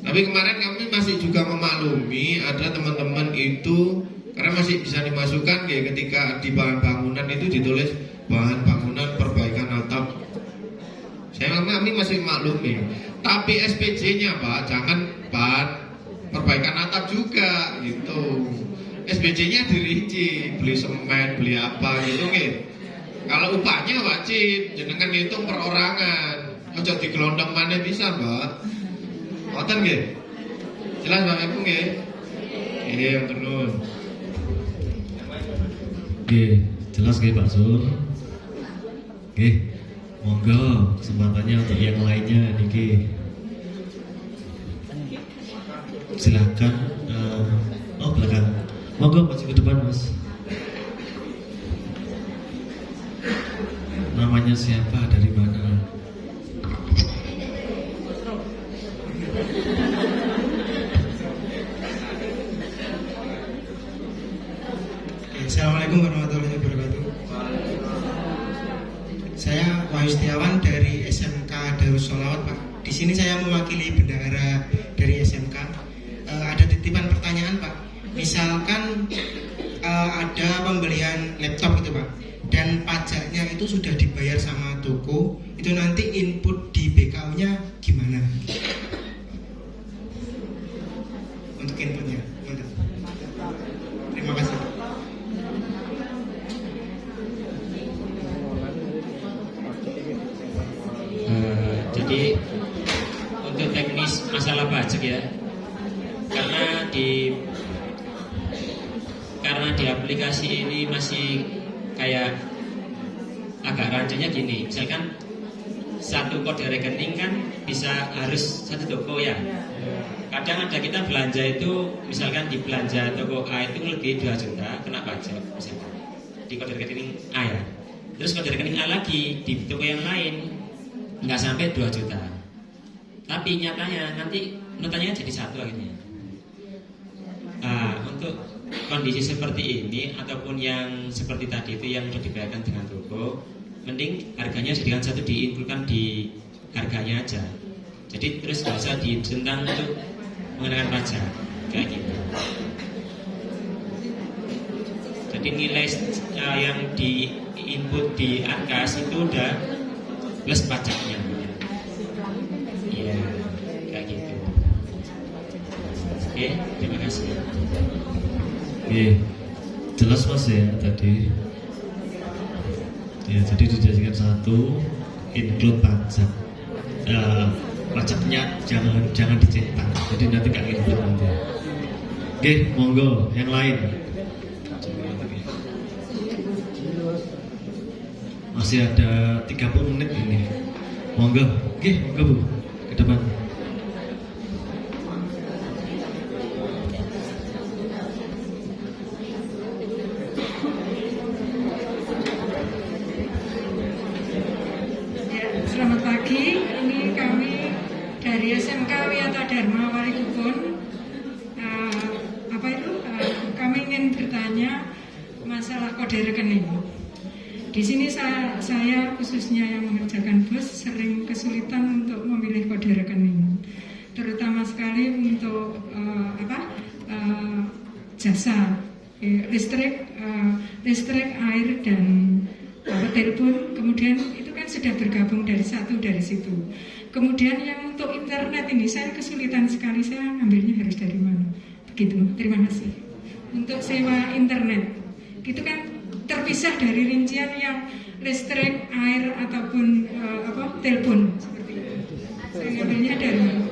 Tapi kemarin kami masih juga memaklumi ada teman-teman itu karena masih bisa dimasukkan ya, ketika di bahan bangunan itu ditulis bahan bangunan perbaikan atap. Kami masih maklumi. Tapi SPJ-nya Pak, jangan bahan perbaikan atap juga gitu. SPJ-nya dirinci, beli semen, beli apa gitu gitu. Kalau upahnya wajib, jenengan hitung perorangan. Ojo digelondong mana bisa Mbak. Ngoten nggih? Jelas Bapak Ibu nggih? Iya, terus. Nggih, jelas nggih Pak Sur. Nggih, monggo kesempatannya untuk yang lainnya niki. Silakan. Oh belakang. Monggo maju ke depan Mas. Namanya siapa, dari mana? Assalamualaikum warahmatullahi wabarakatuh. Saya Wahyu Setiawan dari SMK Darussolawat Pak. Di sini saya mewakili bendahara dari SMK. Ada titipan pertanyaan Pak. Misalkan ada pembelian laptop gitu Pak, dan pajaknya itu sudah dibayar sama toko, itu nanti input di BKU-nya gimana? Untuk inputnya. Terima kasih. Jadi untuk teknis masalah pajak ya, karena di aplikasi ini masih kayak agak rancunya gini. Misalkan satu kode rekening kan bisa harus satu toko ya. Kadang ada kita belanja itu, misalkan di belanja toko A itu lebih 2 juta kena pajak misalkan di kode rekening A ya. Terus kode rekening A lagi di toko yang lain nggak sampai 2 juta. Tapi nyatanya nanti notanya jadi satu akhirnya. Untuk kondisi seperti ini ataupun yang seperti tadi itu yang sudah dibayarkan dengan toko, mending harganya jadikan satu, diinkludkan di harganya aja. Jadi terus nggak usah ditentang untuk mengenakan pajak. kayak gitu. Jadi nilai yang di input di Arkas itu udah plus pajaknya. Iya, kayak gitu. Oke, terima kasih. Oke, jelas Mas ya tadi. Ya, jadi dijadikan satu include pajak. Pajaknya jangan dicetak. Jadi nanti nggak include nanti. Oke, monggo yang lain. Masih ada 30 menit ini. Monggo. Oke, monggo Bu. Ke depan. Selamat pagi, ini kami dari SMK Wiyata Dharma Walikukun. Kami ingin bertanya masalah kode rekening. Di sini saya khususnya yang mengerjakan bus sering kesulitan untuk memilih kode rekening, terutama sekali untuk jasa listrik, air dan telepon. Kemudian itu kan sudah bergabung dari situ. Kemudian yang untuk internet ini saya kesulitan sekali, saya ngambilnya harus dari mana? Begitu. Terima kasih. Untuk sewa internet, itu kan terpisah dari rincian yang listrik, air ataupun telepon seperti itu. Saya ngambilnya dari mana?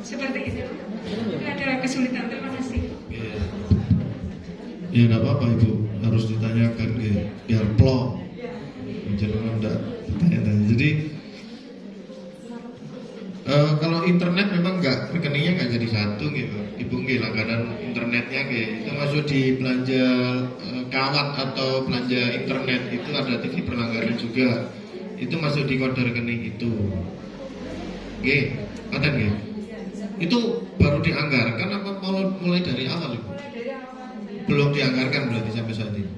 Seperti itu. Itu ada kesulitan. Terima kasih. Ya nggak apa-apa Ibu, harus ditanyakan biar plong. Jangan enggak ditanya-tanya. Jadi kalau internet memang rekeningnya nggak jadi satu gitu. Ibu langganan internetnya itu masuk di belanja kawat atau belanja internet itu ada TV perlangganan juga. Itu masuk di kode rekening itu. Itu baru dianggarkan apa mulai dari awal Ibu? Belum dianggarkan berarti sampai saat ini.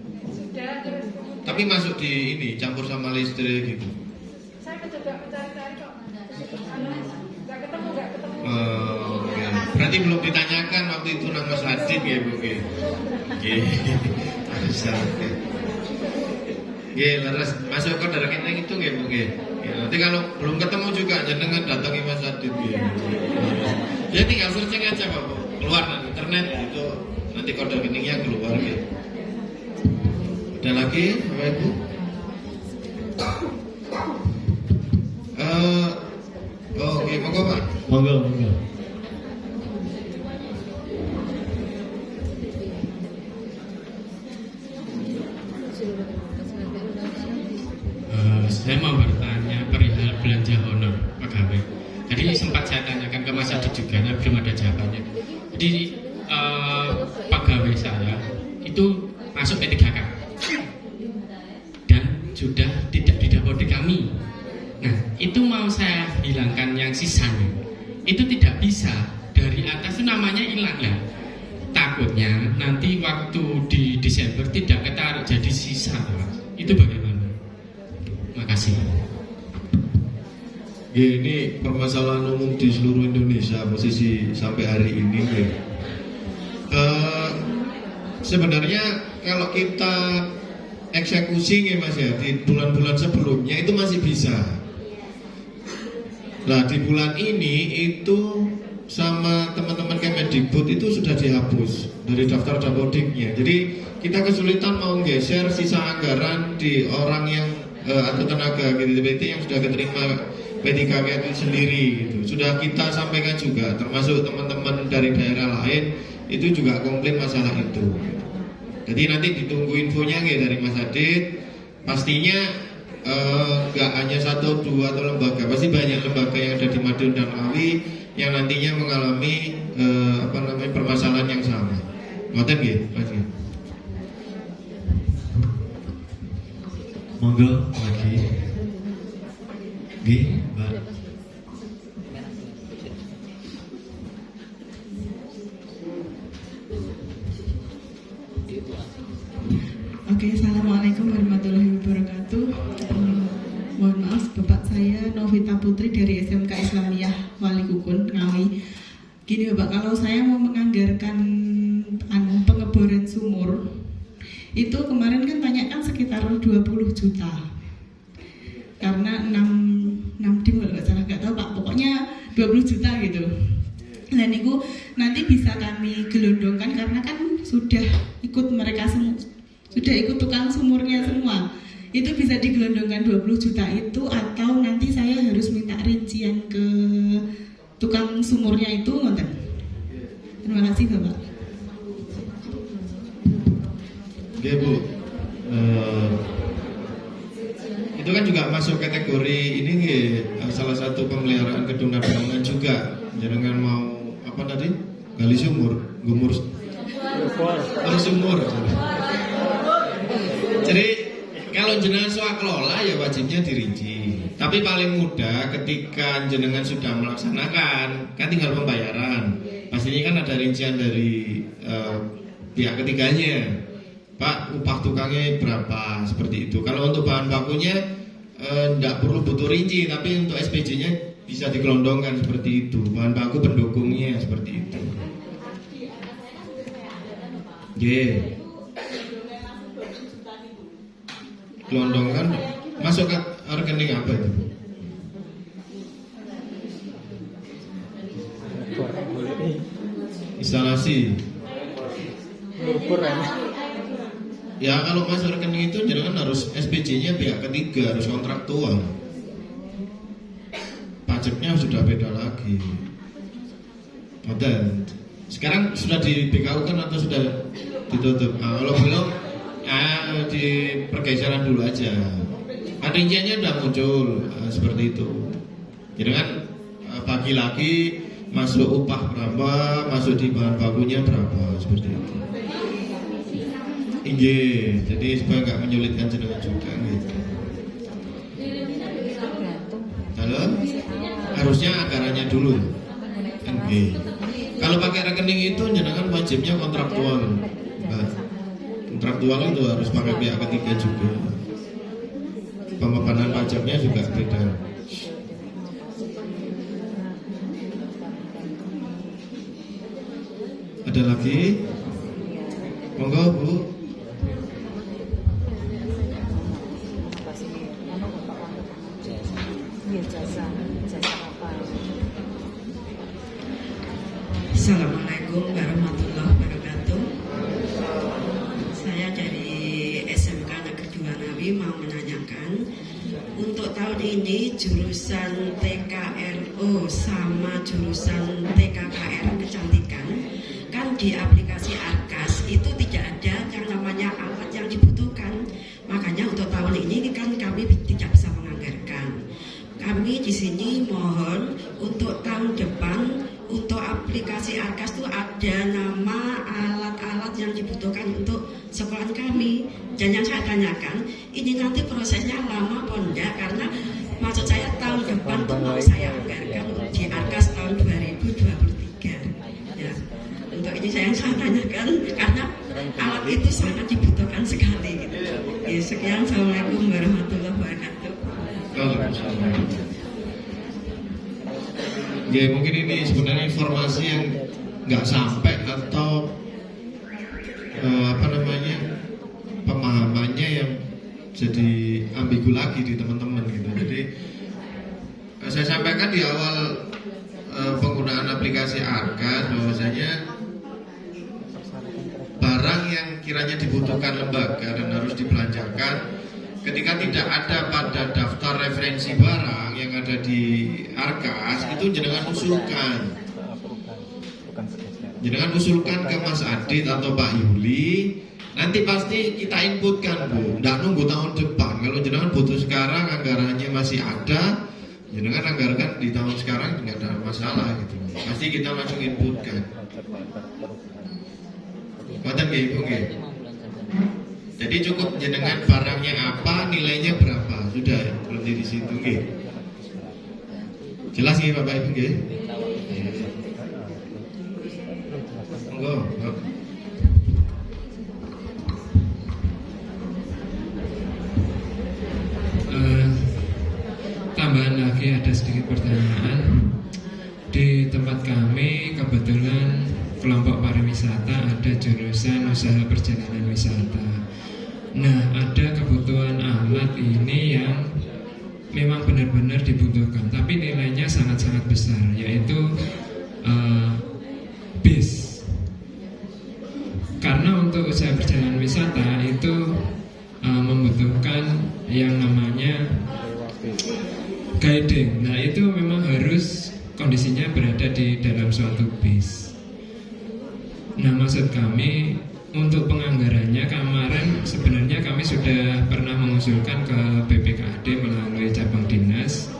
Tapi masuk di ini campur sama listrik gitu. Saya mencoba mencari-cari kok. Nggak ketemu. Berarti belum ditanyakan waktu itu nama Mas Adit ya Bu. Laras masuk ke dari rekening itu ya Bu. Nanti kalau belum ketemu juga jangan datangi Mas Adit ya. Tinggal searching aja Pak, keluar nanti internet itu nanti kode rekeningnya keluar gitu. Ada lagi Bapak Ibu? Oke, monggo Pak. Monggo. Saya mau bertanya perihal belanja honor pegawai. Jadi sempat saya tanyakan ke Mas Adit juga, nah belum ada jawabannya. Jadi pegawai saya itu masuk P3K dan sudah tidak didapati kami. Nah itu mau saya hilangkan yang sisanya. Itu tidak bisa, dari atas itu namanya hilang lah. Takutnya nanti waktu di Desember tidak ketarik jadi sisa. Itu bagaimana? Makasih. Ini permasalahan umum di seluruh Indonesia posisi sampai hari ini. Sebenarnya kalau kita eksekusi Mas ya di bulan-bulan sebelumnya itu masih bisa. Nah di bulan ini itu sama teman-teman Kemendikbud itu sudah dihapus dari daftar dapodiknya. Jadi kita kesulitan mau geser sisa anggaran di orang yang atau tenaga GTPT yang sudah keterima P3K itu sendiri gitu. Sudah kita sampaikan juga, termasuk teman-teman dari daerah lain itu juga komplain masalah itu. Jadi nanti ditunggu infonya dari Mas Adit. Pastinya nggak hanya 1, 2 atau lembaga, pasti banyak lembaga yang ada di Madiun dan Ngawi yang nantinya mengalami permasalahan yang sama. Ngoten nggih, Mas. Monggo lagi. Mbak. Oke, assalamualaikum warahmatullahi wabarakatuh. Mohon maaf, Bapak saya Novita Putri dari SMK Islamiyah Walikukun Ngawi. Gini Bapak, kalau saya mau menganggarkan pengeboran sumur, itu kemarin kan tanya kan sekitar 20 juta. Karena 6 dim kalau nggak salah, nggak tahu Pak, pokoknya 20 juta gitu. Dan itu nanti bisa kami gelondongkan karena kan sudah ikut mereka semua, sudah ikut tukang sumurnya semua. Itu bisa digelondongkan 20 juta itu, atau nanti saya harus minta rincian ke tukang sumurnya itu, ngoten. Terima kasih Bapak. Oke Bu, itu kan juga masuk kategori ini salah satu pemeliharaan gedung dan bangunan juga. Jangan mau apa tadi? Gali sumur, sumur. Jadi kalau jenengan soal kelola ya wajibnya dirinci. Tapi paling mudah ketika jenengan sudah melaksanakan, kan tinggal pembayaran. Pastinya kan ada rincian dari pihak ketiganya. Pak, upah tukangnya berapa, seperti itu. Kalau untuk bahan bakunya tidak perlu butuh rinci, tapi untuk SPJ-nya bisa digelondongkan seperti itu. Bahan baku pendukungnya seperti itu. Gelondongkan masuk ke rekening apa itu? Instalasi. Ya kalau masuk rekening itu jangan harus SPJ-nya pihak ketiga, harus kontraktual. Pajaknya sudah beda lagi. Dan sekarang sudah di BKU kan atau sudah ditutup? Kalau belum, di pergeseran dulu aja. Kan rinciannya udah muncul seperti itu. Jadi kan pagi lagi masuk upah berapa, masuk di bahan bakunya berapa, seperti itu. Jadi supaya nggak menyulitkan jenengan juga gitu. Halo? Harusnya anggarannya dulu. Kalau pakai rekening itu jenengan wajibnya kontraktual. Kontraktual itu harus pakai pihak ketiga juga. Pembebanan pajaknya juga beda. Ada lagi? Monggo Bu. Assalamualaikum warahmatullahi wabarakatuh. Saya dari SMK Negeri 2 Ngawi mau menanyakan, untuk tahun ini jurusan TKRO sama jurusan TKKR kecantikan kan di aplikasi Arkas itu tidak ada yang namanya alat yang dibutuhkan. Makanya untuk tahun ini kan kami tidak bisa menganggarkan. Kami di sini mohon untuk tahun depan untuk aplikasi Arkas itu ada nama alat-alat yang dibutuhkan untuk sekolah kami. Dan yang saya tanyakan, ini nanti prosesnya lama apa enggak? Karena maksud saya tahun depan tuh mau saya anggarkan di Arkas tahun 2023. Ya, untuk ini saya tanyakan karena alat itu sangat dibutuhkan sekali. Gitu. Ya, sekian, assalamualaikum warahmatullahi wabarakatuh. Ya mungkin ini sebenarnya informasi yang nggak sampai atau pemahamannya yang jadi ambigu lagi di teman-teman gitu. Jadi saya sampaikan di awal penggunaan aplikasi Arkas bahwasanya barang yang kiranya dibutuhkan lembaga dan harus dibelanjakan, ketika tidak ada pada daftar referensi barang yang ada di Arkas, itu jenengan usulkan ke Mas Adit atau Pak Yuli. Nanti pasti kita inputkan Bu, nggak nunggu tahun depan. Kalau jenengan butuh sekarang, anggarannya masih ada, jenengan anggarkan di tahun sekarang, nggak ada masalah gitu. Pasti kita langsung inputkan. Mantap ya Ibu. Jadi cukup jenengan barangnya apa, nilainya berapa, sudah berarti di situ. Jelas nggih Bapak Ibu nggih? Monggo. Tambahan lagi ada sedikit pertanyaan. di tempat kami kebetulan kelompok pariwisata ada jurusan usaha perjalanan wisata. Nah, ada kebutuhan alat ini yang memang benar-benar dibutuhkan, tapi nilainya sangat-sangat besar, yaitu bis. Karena untuk usaha perjalanan wisata itu membutuhkan yang namanya guiding. Nah, itu memang harus kondisinya berada di dalam suatu bis. Nah, maksud kami untuk penganggarannya kemarin sebenarnya kami sudah pernah mengusulkan ke BPKAD melalui cabang dinas,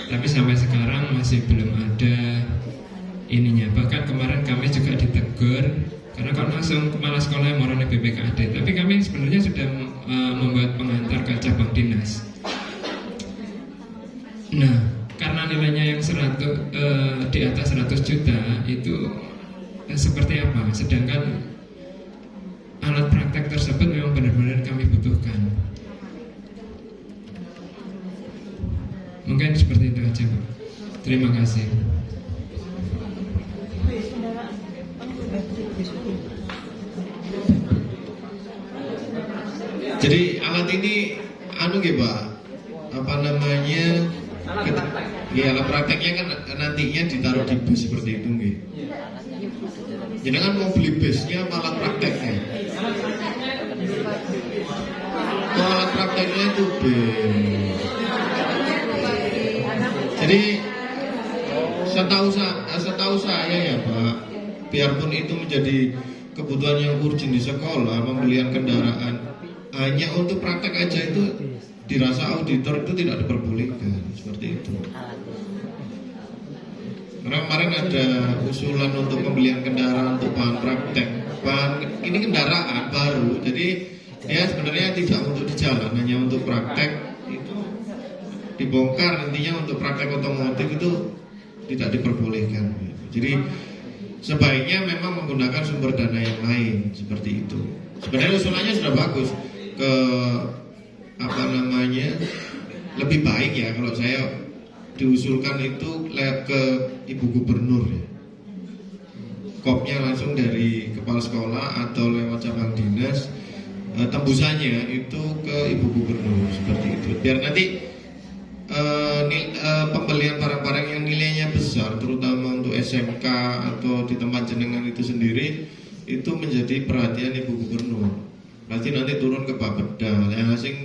tapi sampai sekarang masih belum ada ininya. Bahkan kemarin kami juga ditegur karena kok langsung kepala sekolah yang morone BPKAD. Tapi kami sebenarnya sudah membuat pengantar ke cabang dinas. Nah, karena nilainya yang di atas 100 juta itu seperti apa? Sedangkan alat praktek tersebut memang benar-benar kami butuhkan. Mungkin seperti itu aja, Pak. Terima kasih. Jadi alat ini nggih Pak, apa namanya? Ya, alat prakteknya kan nantinya ditaruh di bus seperti itu nggih. Jadi kan mau beli busnya apa alat prakteknya? Oh, alat prakteknya itu bis. Jadi setahu saya ya Pak, biarpun itu menjadi kebutuhan yang urgent di sekolah, pembelian kendaraan, hanya untuk praktek aja itu dirasa auditor itu tidak diperbolehkan seperti itu. Karena kemarin ada usulan untuk pembelian kendaraan untuk bahan praktek. Ini kendaraan baru, jadi dia sebenarnya tidak untuk di jalan, hanya untuk praktek. Itu dibongkar nantinya untuk praktek otomotif itu tidak diperbolehkan. Jadi sebaiknya memang menggunakan sumber dana yang lain seperti itu. Sebenarnya usulannya sudah bagus, lebih baik ya kalau saya diusulkan itu ke Ibu Gubernur ya. Kopnya langsung dari kepala sekolah atau lewat cabang dinas, tembusannya itu ke Ibu Gubernur seperti itu. Biar nanti pembelian barang-barang yang nilainya besar, terutama untuk SMK atau di tempat jenengan itu sendiri, itu menjadi perhatian Ibu Gubernur. Nanti turun ke Bapeda. Yang asing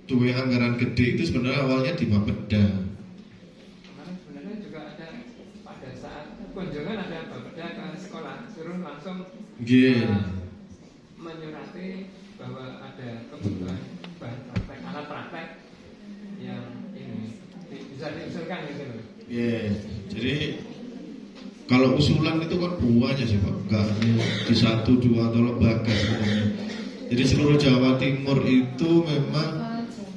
duwe anggaran gede itu sebenarnya awalnya di Bapeda. Sebenarnya juga ada pada saat kunjungan ada Bapeda ke sekolah, suruh langsung menyurati bahwa ada kebutuhan bahan praktek, alat praktek yang ini bisa diusulkan gitu loh. Jadi kalau usulan itu kan buahnya sih Pak, enggak hanya di 1, 2 atau lembaga sebenarnya. Jadi seluruh Jawa Timur itu memang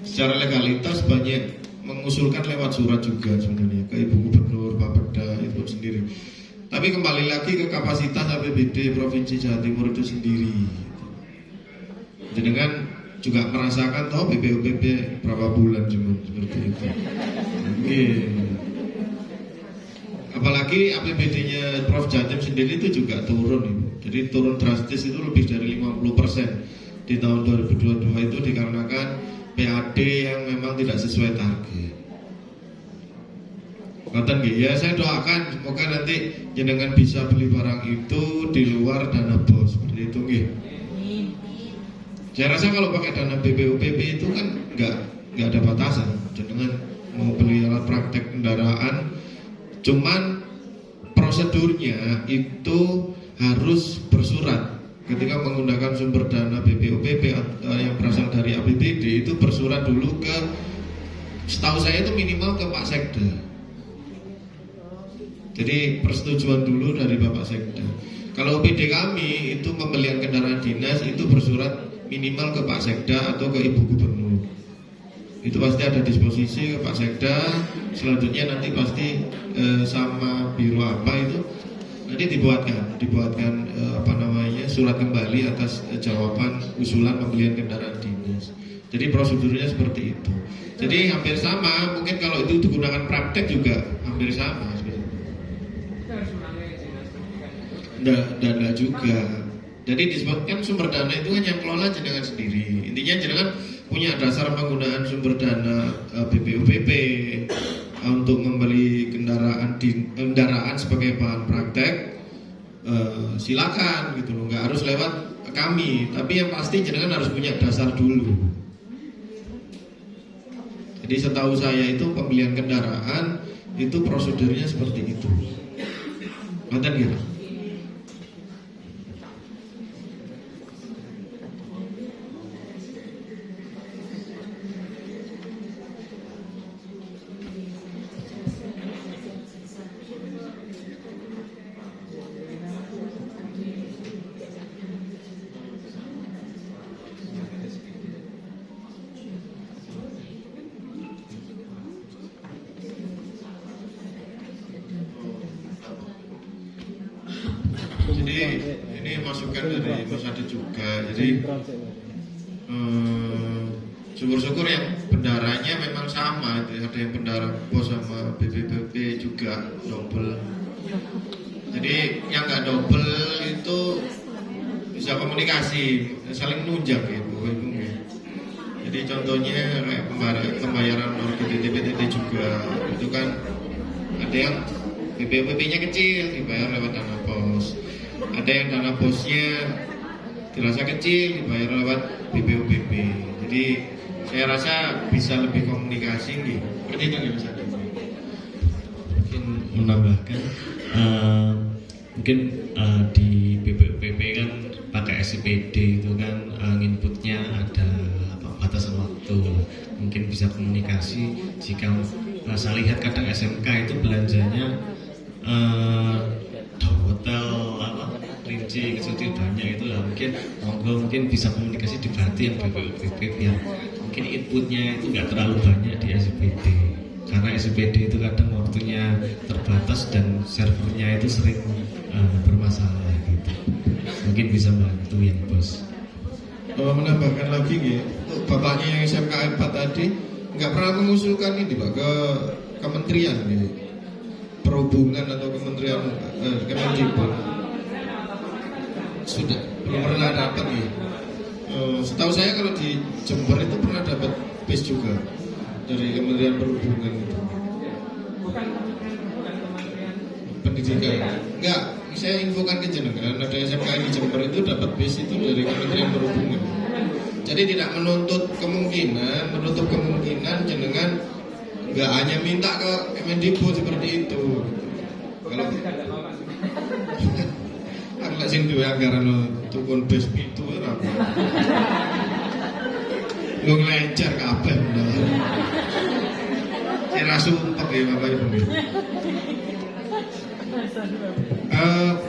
secara legalitas banyak mengusulkan lewat surat juga sebenarnya ke Ibu Gubernur, Bapeda itu sendiri. Tapi kembali lagi ke kapasitas APBD Provinsi Jawa Timur itu sendiri. Jadi kan juga merasakan toh BPUPP berapa bulan cuma seperti itu. Apalagi APBD-nya Prof Jatim sendiri itu juga turun Ibu. Jadi turun drastis itu lebih dari 50% di tahun 2022 itu dikarenakan PAD yang memang tidak sesuai target. Ngoten nggih, ya saya doakan semoga nanti jenengan bisa beli barang itu di luar dana BOS seperti itu nggih. Saya rasa kalau pakai dana BPUPP itu kan nggak ada batasan. Jenengan mau beli alat praktek kendaraan, cuman prosedurnya itu harus bersurat. Ketika menggunakan sumber dana BPUPP yang berasal dari APBD itu bersurat dulu ke, setahu saya itu minimal ke Pak Sekda. Jadi persetujuan dulu dari Bapak Sekda. Kalau OPD kami itu pembelian kendaraan dinas itu bersurat minimal ke Pak Sekda atau ke Ibu Gubernur. Itu pasti ada disposisi ke Pak Sekda. Selanjutnya nanti pasti sama biro apa itu nanti dibuatkan surat kembali atas jawaban usulan pembelian kendaraan dinas. Jadi prosedurnya seperti itu. Jadi hampir sama, mungkin kalau itu digunakan praktek juga hampir sama seperti itu. Enggak juga. Jadi disebutkan sumber dana itu kan yang kelola jenengan sendiri. Intinya jenengan punya dasar penggunaan sumber dana BPUPP untuk membeli kendaraan sebagai bahan praktek, silakan gitu loh, nggak harus lewat kami. Tapi yang pasti jenengan harus punya dasar dulu. Jadi setahu saya itu pembelian kendaraan itu prosedurnya seperti itu. Ngerti gitu? Jadi ini masukan dari Mas Adi juga. Jadi syukur-syukur yang bendaranya memang sama. Ada yang bendara pos sama BPPP juga double. Jadi yang nggak double itu bisa komunikasi, saling nunjang gitu. Jadi contohnya kayak pembayaran PTT juga itu kan ada yang BPPP-nya kecil dibayar lewat dana pos. Ada yang dana posnya dirasa kecil dibayar lewat BPUPP. Jadi saya rasa bisa lebih komunikasi nih. Seperti itu nggak bisa? Mungkin menambahkan, mungkin di BPUPP kan pakai SIPD itu kan inputnya ada batasan waktu. Mungkin bisa komunikasi. Jika saya lihat kadang SMK itu belanjanya hotel rinci kecil banyak itu lah, mungkin bisa komunikasi dibantu yang BPUPP biar mungkin inputnya itu nggak terlalu banyak di SIPD, karena SIPD itu kadang waktunya terbatas dan servernya itu sering bermasalah gitu. Mungkin bisa bantu yang bos. Menambahkan lagi ya, untuk bapaknya yang SMK 4 tadi nggak pernah mengusulkan ini Pak ke kementerian ya, perhubungan atau kementerian Kemendikbud. Sudah belum pernah dapat nih. Setahu saya kalau di Jember itu pernah dapat bis juga dari Kementerian Perhubungan itu. Pendidikan. Enggak, saya infokan ke jenengan ada SMK di Jember itu dapat bis itu dari Kementerian Perhubungan. Jadi tidak menutup kemungkinan jenengan enggak hanya minta ke Kemendikbud seperti itu. Kalau lek sing duwe anggaran tukun bis itu ora apa. Lu ngelecer kabeh bener. Saya sumpah ya Bapak Ibu.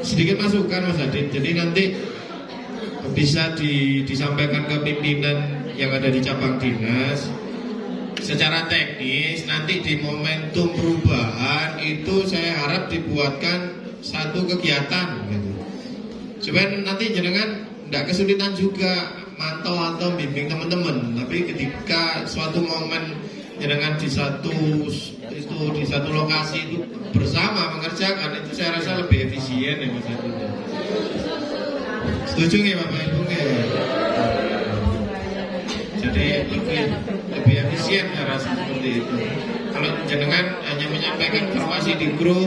Sedikit masukan Mas Adit. Jadi nanti bisa disampaikan ke pimpinan yang ada di cabang dinas. Secara teknis nanti di momentum perubahan itu saya harap dibuatkan satu kegiatan gitu. Supaya nanti jenengan tidak kesulitan juga mantau atau bimbing teman-teman. Tapi ketika suatu momen jenengan di satu lokasi itu bersama mengerjakan, itu saya rasa lebih efisien ya Mas Adi. Setuju nggak Bapak Ibu? Jadi lebih efisien saya rasa seperti itu. Kalau jenengan hanya menyampaikan informasi di grup,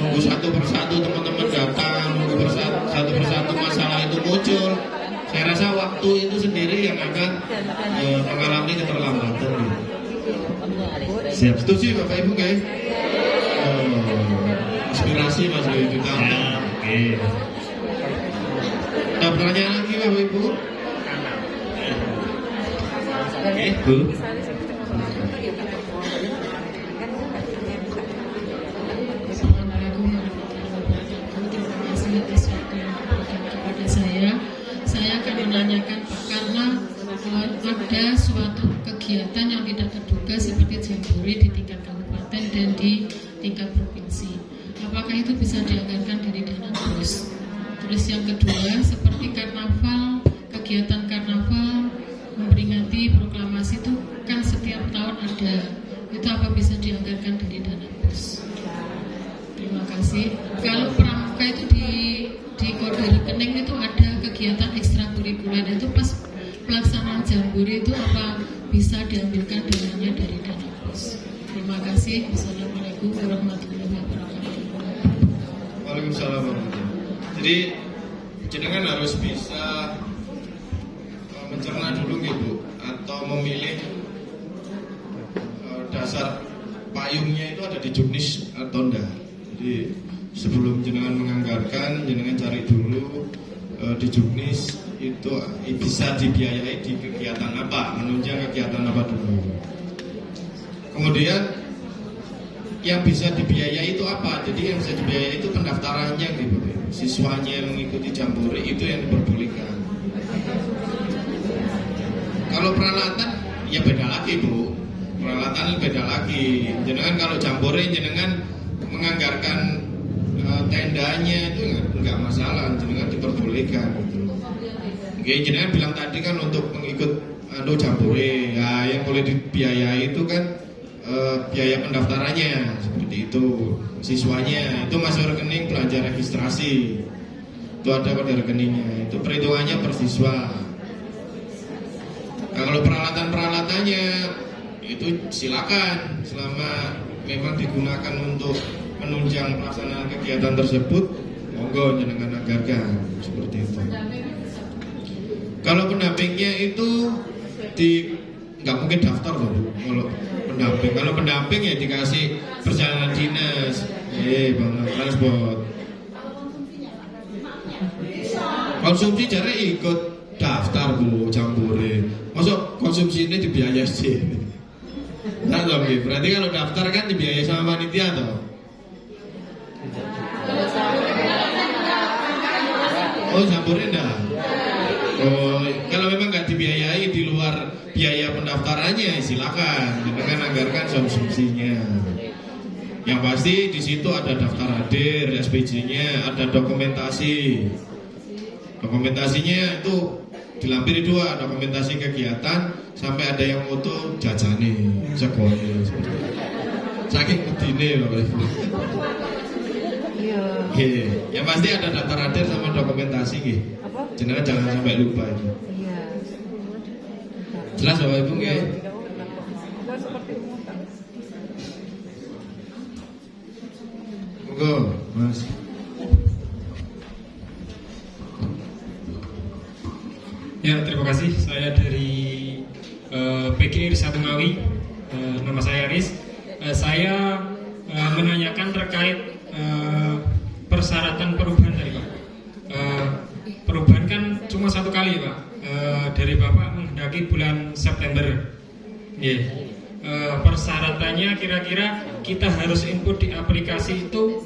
nunggu satu persatu teman-teman datang, nunggu satu persatu masalah itu muncul, saya rasa waktu itu sendiri yang akan mengalami keterlambatan. Siap. Setuju Bapak Ibu guys? Inspirasi Mas Ibu kita. Oke. Ada pertanyaan lagi Bapak Ibu? Bu. Saya akan menanyakan Pak, karena ada suatu kegiatan yang tidak terduga seperti jambore di tingkat kabupaten dan di tingkat provinsi. Apakah itu bisa dianggarkan dari dana BOS? Terus yang kedua, seperti karnaval, kegiatan karnaval memperingati proklamasi itu kan setiap tahun ada. Itu apa bisa dianggarkan dari dana BOS? Terima kasih. kasih. Kalau pramuka itu di kode rekening itu ada kegiatan ekstrakurikuler, itu pas pelaksanaan jambore itu apa bisa diambilkan dananya dari dana pos. Terima kasih. Assalamualaikum warahmatullahi wabarakatuh. Waalaikumsalam warahmatullahi. Jadi jenengan harus bisa mencerna dulu Bu, atau memilih dasar payungnya itu ada di juknis atau enggak. Jadi sebelum jenengan menganggarkan, jenengan cari dulu di juknis itu bisa dibiayai di kegiatan apa, menunjang kegiatan apa dulu. Kemudian yang bisa dibiayai itu apa? Jadi yang bisa dibiayai itu pendaftarannya gitu. Siswanya yang mengikuti jambore itu yang diperbolehkan. Kalau peralatan ya beda lagi Bu. Peralatan beda lagi. Jenengan kalau jambore jenengan menganggarkan tendanya itu enggak masalah, jenengan diperbolehkan gitu. Oke, jenengan bilang tadi kan untuk mengikut jambore, ya yang boleh dibiayai itu kan biaya pendaftarannya seperti itu. Siswanya itu masuk rekening belanja registrasi. Itu ada pada rekeningnya. Itu perhitungannya per siswa. Nah, kalau peralatan-peralatannya itu silakan selama memang digunakan untuk menunjang pelaksanaan kegiatan tersebut, monggo jenengan anggarkan seperti itu. Kalau pendampingnya itu nggak mungkin daftar loh Bu. Kalau pendamping ya dikasih perjalanan dinas, bangun transport. Konsumsi jare ikut daftar Bu jambore. Masuk konsumsi ini dibiayai sih. Nah, berarti kalau daftar kan dibiayai sama panitia toh? Oh, jambore enggak? Oh, kalau memang nggak dibiayai di luar biaya pendaftarannya, silakan dengan anggarkan konsumsinya. Yang pasti di situ ada daftar hadir, SPJ-nya, ada dokumentasi. Dokumentasinya itu dilampiri dua, dokumentasi kegiatan sampai ada yang foto jajane, sekolah. Saking pedine loh. Iya. Yang pasti ada daftar hadir sama dokumentasi gitu. Jenengan jangan sampai lupa itu. Jelas Bapak Ibu nggih? Monggo, Mas. Ya, terima kasih. Saya dari PGRI Satu Ngawi. Nama saya Aris. Saya menanyakan terkait persyaratan perubahan tadi Pak. Perubahan kan cuma satu kali Pak. Dari Bapak menghendaki bulan September. Persyaratannya kira-kira kita harus input di aplikasi itu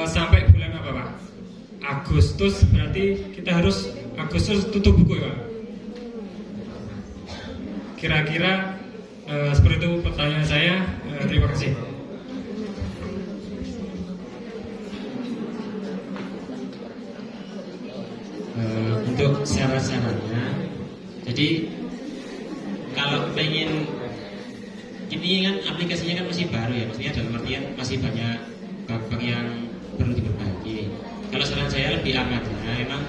sampai bulan apa Pak? Agustus, berarti kita harus Agustus tutup buku ya Pak? Kira-kira seperti itu pertanyaan saya. Terima kasih. Untuk syarat-syaratnya, jadi kalau pengen ini kan aplikasinya kan masih baru ya, maksudnya dalam artian masih banyak bab yang perlu diperbaiki. Kalau saran saya lebih amatnya memang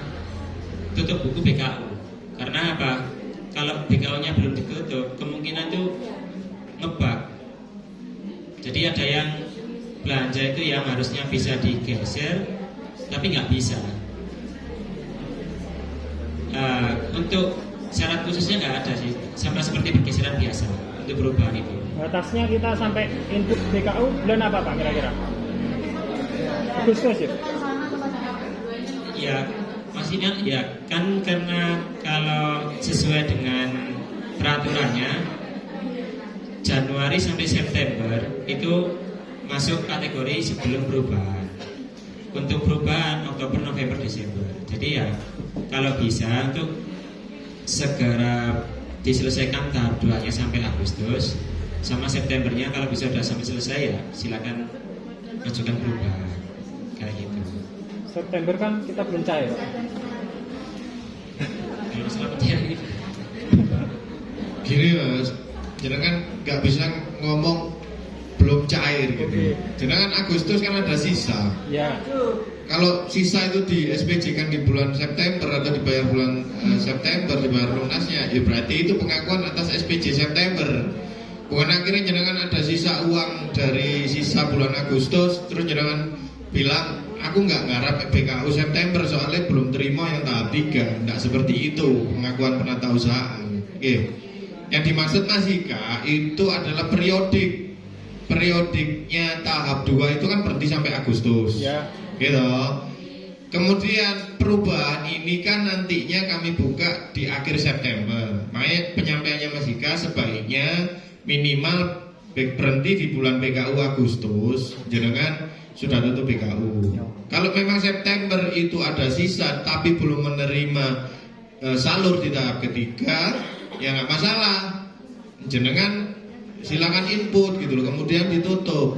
tutup buku BKU. Karena apa? Kalau BKU-nya belum ditutup, kemungkinan tuh ngebug. Jadi ada yang belanja itu yang harusnya bisa digeser, tapi nggak bisa. Untuk syarat khususnya nggak ada sih, sama seperti pergeseran biasa untuk perubahan itu. Batasnya kita sampai input BKU bulan apa Pak kira-kira? Agustus ya? Ya, maksudnya ya kan karena kalau sesuai dengan peraturannya Januari sampai September itu masuk kategori sebelum perubahan. Untuk perubahan Oktober, November, Desember. Jadi ya kalau bisa untuk segera diselesaikan tahap 2-nya sampai Agustus, sama Septembernya kalau bisa sudah sampai selesai ya silakan ajukan perubahan kayak gitu. September kan kita belum cair. Kalau selamatnya Gini Mas, jangan kan nggak bisa ngomong belum cair gitu. Sedangkan Agustus kan ada sisa. Ya. Kalau sisa itu di SPJ kan di bulan September atau dibayar bulan September, dibayar lunasnya, ya berarti itu pengakuan atas SPJ September. Bukan akhirnya jenengan ada sisa uang dari sisa bulan Agustus, terus jenengan bilang aku nggak ngarap BKU September soalnya belum terima yang tahap 3. Nggak seperti itu pengakuan penatausahaan. Oke. Yang dimaksud Mas Ika itu adalah periodiknya tahap 2 itu kan berhenti sampai Agustus. Ya. Gitu. Kemudian perubahan ini kan nantinya kami buka di akhir September. Makanya penyampaiannya Mas Ika sebaiknya minimal berhenti di bulan PKU Agustus, jenengan sudah tutup PKU. Kalau memang September itu ada sisa tapi belum menerima salur di tahap ketiga, ya nggak masalah, jenengan silakan input gitu loh, kemudian ditutup.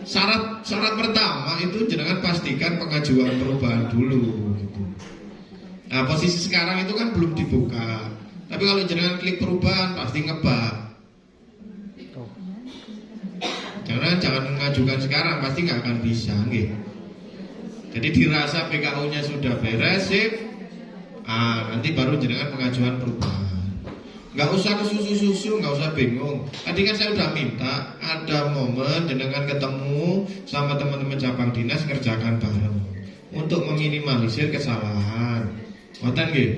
Syarat pertama itu jenengan pastikan pengajuan perubahan dulu gitu. Nah posisi sekarang itu kan belum dibuka, tapi kalau jenengan klik perubahan pasti ngebak. Jangan mengajukan sekarang, pasti nggak akan bisa, gitu. Jadi dirasa PKU-nya sudah beres, sip. Nanti baru jenengan pengajuan perubahan. Nggak usah kesusu-susu, nggak usah bingung. Tadi kan saya udah minta ada momen jenengan ketemu sama teman-teman cabang dinas ngerjakan bareng untuk meminimalisir kesalahan. Ngoten nggih?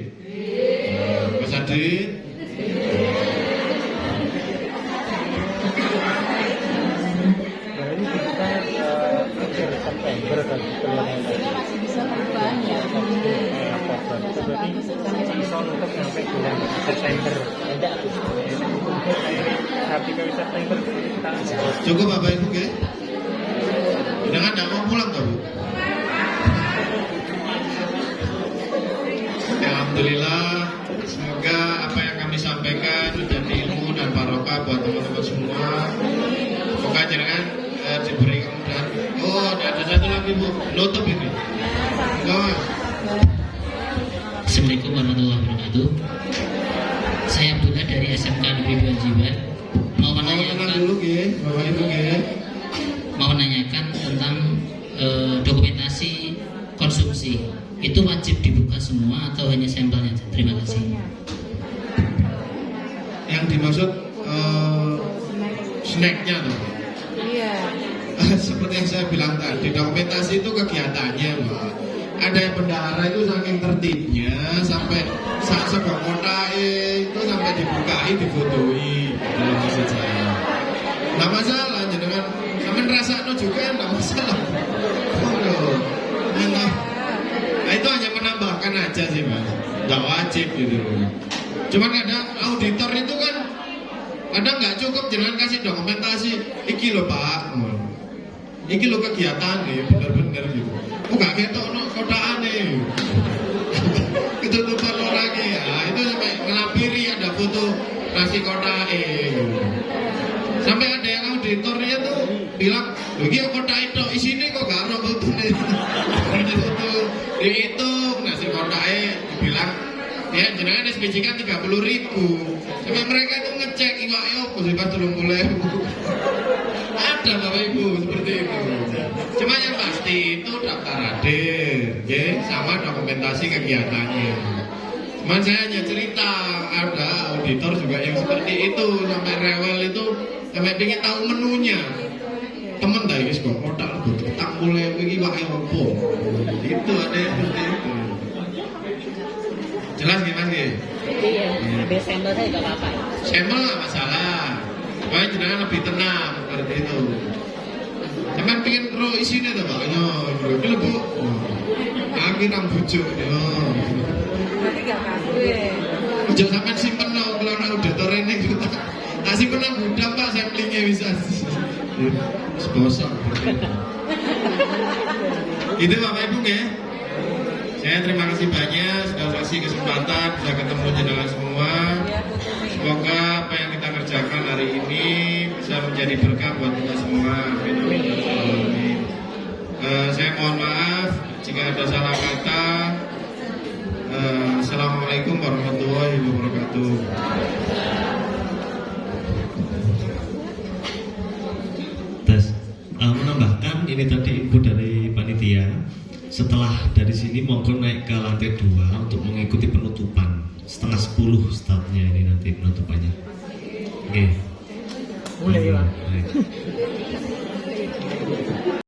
Mas Adi. September kan masih bisa berubah ya. Berarti bisa untuk sampai bulan September. Ada tapi kalau September kita cukup Bapak Ibu ya? Jangan tidak mau pulang Bu. Alhamdulillah, semoga apa yang kami sampaikan menjadi ilmu dan barokah buat teman-teman semua. Semoga jangan diberi kemudahan. Oh, ada satu lagi Bu, nutup ini. Enggak. Assalamualaikum warahmatullahi wabarakatuh. Saya Abdullah dari SMK Negeri Belanjiwan. Mau menanyakan tentang dokumentasi konsumsi. Itu wajib dibuka semua atau hanya sampelnya? Terima kasih. Yang dimaksud snacknya tuh. Iya. Seperti yang saya bilang tadi, dokumentasi itu kegiatannya, Mbak. Ada yang bendahara itu saking tertibnya sampai sebuah kota itu sampai dibukai, difotoi dalam maksud saya. Nggak masalah, jangan sampai ngerasa juga nggak masalah. Nah itu hanya menambahkan aja sih Mas, nggak wajib gitu. Cuman kadang auditor itu kan kadang nggak cukup jangan kasih dokumentasi. Iki loh Pak, iki loh kegiatan nih, bener-bener gitu. Gak ketok no kotaan nih. Ketutupan orangnya ya, itu sampai ngelampiri ada foto nasi kotak sampai ada yang auditornya tuh bilang, begini kotak itu isinya kok gak ada foto nih. Foto dihitung nasi kotaknya dibilang ya jenengan SPJ kan 30.000. Sampai mereka itu ngecek iwaknya kok sih pas 30.000. Ada Bapak Ibu seperti itu. Cuma yang pasti itu daftar hadir, ya, sama dokumentasi kegiatannya. Cuma saya hanya cerita ada auditor juga yang seperti itu sampai rewel itu sampai pengen tahu menunya. Temen dah guys kok modal butuh tak mulai begini pakai apa? Itu ada yang seperti itu. Jelas gimana sih? Iya. Ada sampel saya nggak apa-apa. Sampel nggak masalah. Makanya jenengan lebih tenang seperti itu. Jangan pengen roh isinya tuh Pak. Ini Bu. Kaki nang bujuk. Berarti gak kaku ya. Jangan sampai simpen no kalau nak auditor ini kita. Tak simpen nang gudang Pak, samplingnya bisa. Sebosok. Itu Bapak Ibu ya. Saya terima kasih banyak sudah kasih kesempatan bisa ketemu jenengan semua. Semoga apa yang kita kerjakan hari ini bisa menjadi berkah buat kita semua. Amin. Saya mohon maaf jika ada salah kata. Assalamualaikum warahmatullahi wabarakatuh. ini tadi info dari panitia. Setelah dari sini monggo naik ke lantai 2 untuk mengikuti penutupan. Setengah 10 startnya ini nanti penutupannya. Oke. Mulai, Pak. Baik.